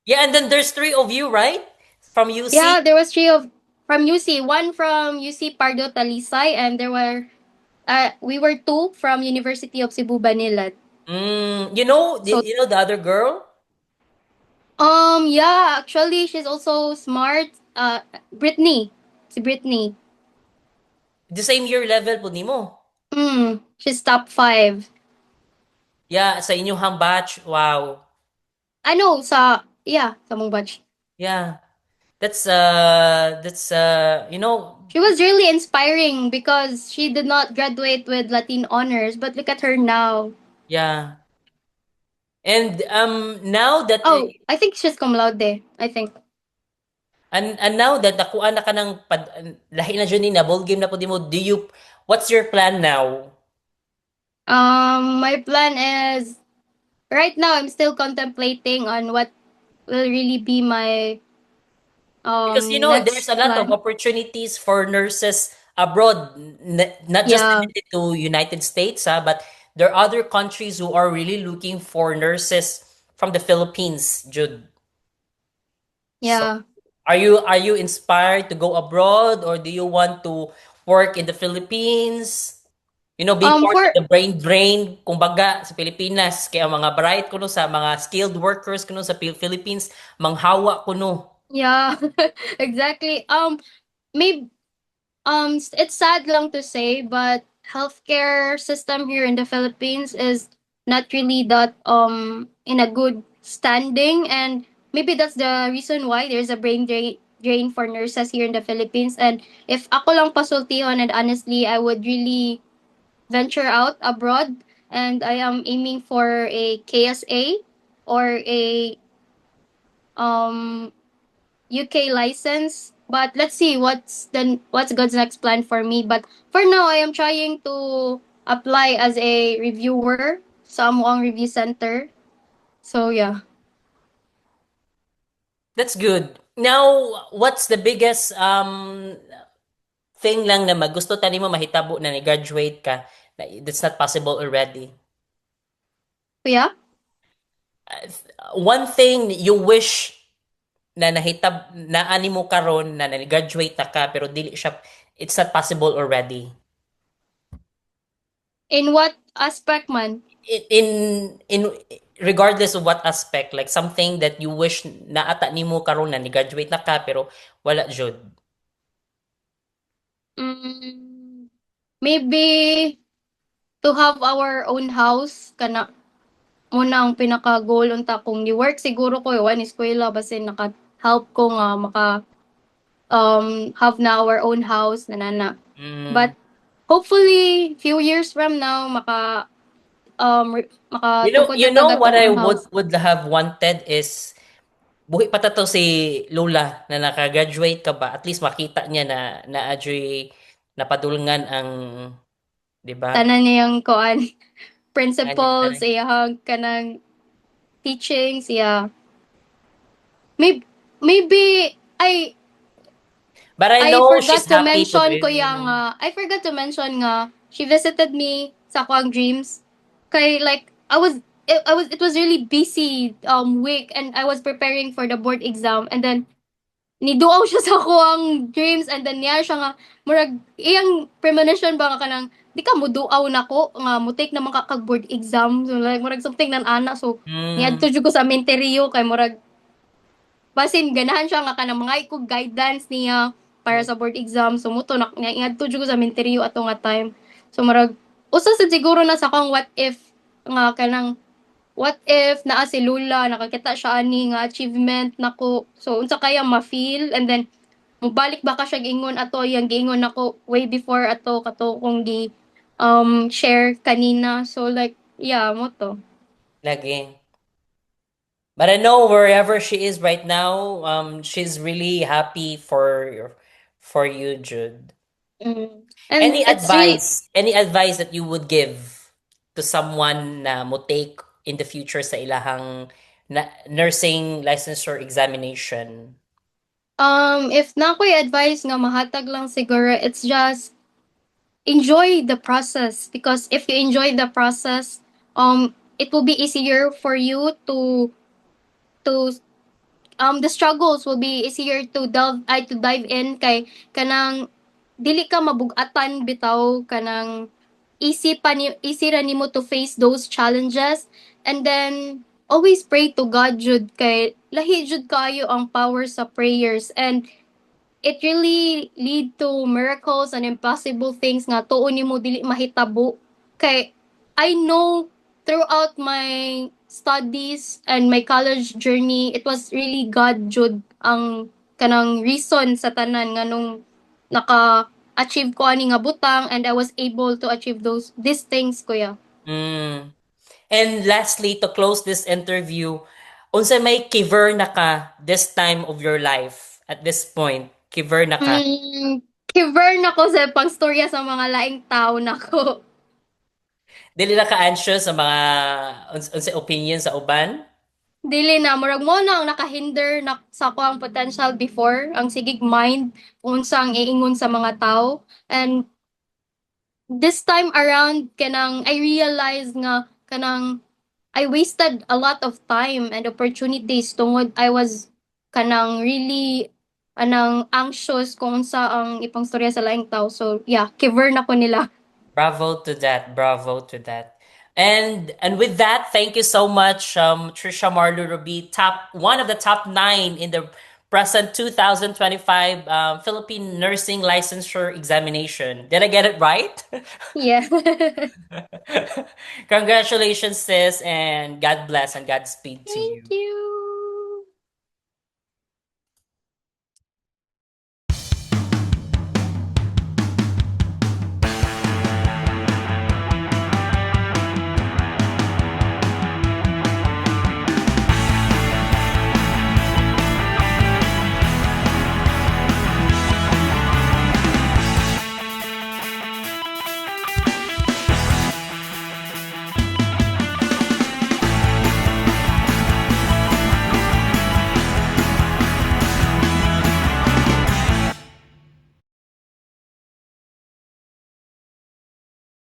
Yeah, and then there's three of you, right? From UC? Yeah, there was three of from UC, one from UC Pardo Talisay, and there were we were two from University of Cebu Manila. Mm, you know, So the other girl? yeah, actually she's also smart. Brittany. Si Brittany. The same year level po nimo. She's top five. Yeah, sa inyong batch. Wow. Ano sa mong batch. Yeah. That's She was really inspiring because she did not graduate with Latin honors, but look at her now. yeah. And now that Oh, I think she's cum laude. I think. and now that nakuha na ka ng lahi na jud ni na ball game na po mo, what's your plan now? My plan is right now I'm still contemplating on what will really be my Because there's next a lot of plan. opportunities for nurses abroad, not just Yeah. limited to United States, but there are other countries who are really looking for nurses from the Philippines, Jude. So, Yeah. are you inspired to go abroad, or do you want to work in the Philippines? Be part of For the brain drain, kumbaga, sa Pilipinas. Kaya ang mga bright kuno sa mga skilled workers kuno sa Philippines, manghawa kuno. yeah, exactly. Maybe it's sad lang to say, but healthcare system here in the Philippines is not really that in a good standing, and maybe that's the reason why there's a drain for nurses here in the Philippines. And if ako lang pasultihon, and honestly, I would really venture out abroad, and I am aiming for a KSA or a um UK license. But let's see what's God's next plan for me. But for now, I am trying to apply as a reviewer sa Amuang Review Center. So yeah. That's good. Now, what's the biggest thing lang na gusto tani mo mahitabo na ni-graduate ka na that's not possible already? So yeah. One thing you wish na nahitab na ani mo karon na ni-graduate na ka pero dili siya, it's not possible already. In what aspect man? In regardless of what aspect, like something that you wish na ata nimo karon na ni-graduate na ka pero wala jud. Mm, maybe to have our own house kana muna ang pinaka goal unta kung ni work siguro ko one eskwela basin naka help ko nga maka have na our own house na. Mm. But hopefully few years from now makatungkod You na ta know what datong I own would house. would have wanted is buhi pa ta to si Lola na naka-graduate ka ba? At least makita niya na adri napadulngan ang, 'di ba? Tanan niyang koan Kanya principles, kanya. iyang kanang teachings, yeah. Maybe But I I know she's forgot to happy to mention be, kuya nga, I forgot to mention nga she visited me sa Kwang Dreams. Kay like it was really busy week, and I was preparing for the board exam, and then niduaw siya sa kuang dreams, and then niya siya nga murag iyang premonition ba nga kanang di ka mo duaw nako nga mo take naman ka kag board exam, so like murag something nan ana, so mm, niadto jud ko sa menteryo kay murag basin ganahan siya nga kanang mga ikog guidance niya para sa board exam, so muto na ngadto jud ko sa menteryo ato nga time. So murag usa sad siguro na sa kong what if nga kanang what if naa si Lula nakakita siya ani nga achievement nako, so unsa kaya ma-feel, and then mubalik ba ka siya giingon ato yang giingon nako way before ato kato kung gi share kanina. So like yeah, mo to. Lagi. But I know wherever she is right now, she's really happy for you, Jude. Mm. And it's really Any advice that you would give to someone na mo take in the future sa ilahang nursing licensure examination? if na ko'y advice nga mahatag lang siguro, it's just enjoy the process because if you enjoy the process, it will be easier for you to the struggles will be easier to dive in kay kanang dili ka mabugatan bitaw kanang easy ra nimo to face those challenges and then always pray to God jud kay lahi jud kayo ang power sa prayers and it really lead to miracles and impossible things nga tuon nimo dili mahitabo kay I know throughout my studies and my college journey it was really God jud ang kanang reason sa tanan nga nung naka-achieve ko ani nga butang and I was able to achieve these things kuya. Mm. And lastly, to close this interview, unsa may kiver na ka this time of your life at this point? Kiver na ka. Kiver na ko sa pangstorya sa mga laing tao nako. Dili na ka anxious sa mga unsa opinion sa uban? Dili na murag mo na ang nakahinder na sa ko ang potential before ang sigig mind kung unsa ang iingon sa mga tao and this time around kanang I realize nga kanang I wasted a lot of time and opportunities tungod I was kanang really anang anxious kung unsa ang ipang storya sa laing tao so yeah kiver na ko nila. Bravo to that. Bravo to that. And with that, thank you so much, Trisha Marlu Ruby, top one of the top nine in the present 2025 Philippine Nursing Licensure Examination. Did I get it right? Yeah. Congratulations, sis, and God bless and Godspeed to Thank you. you.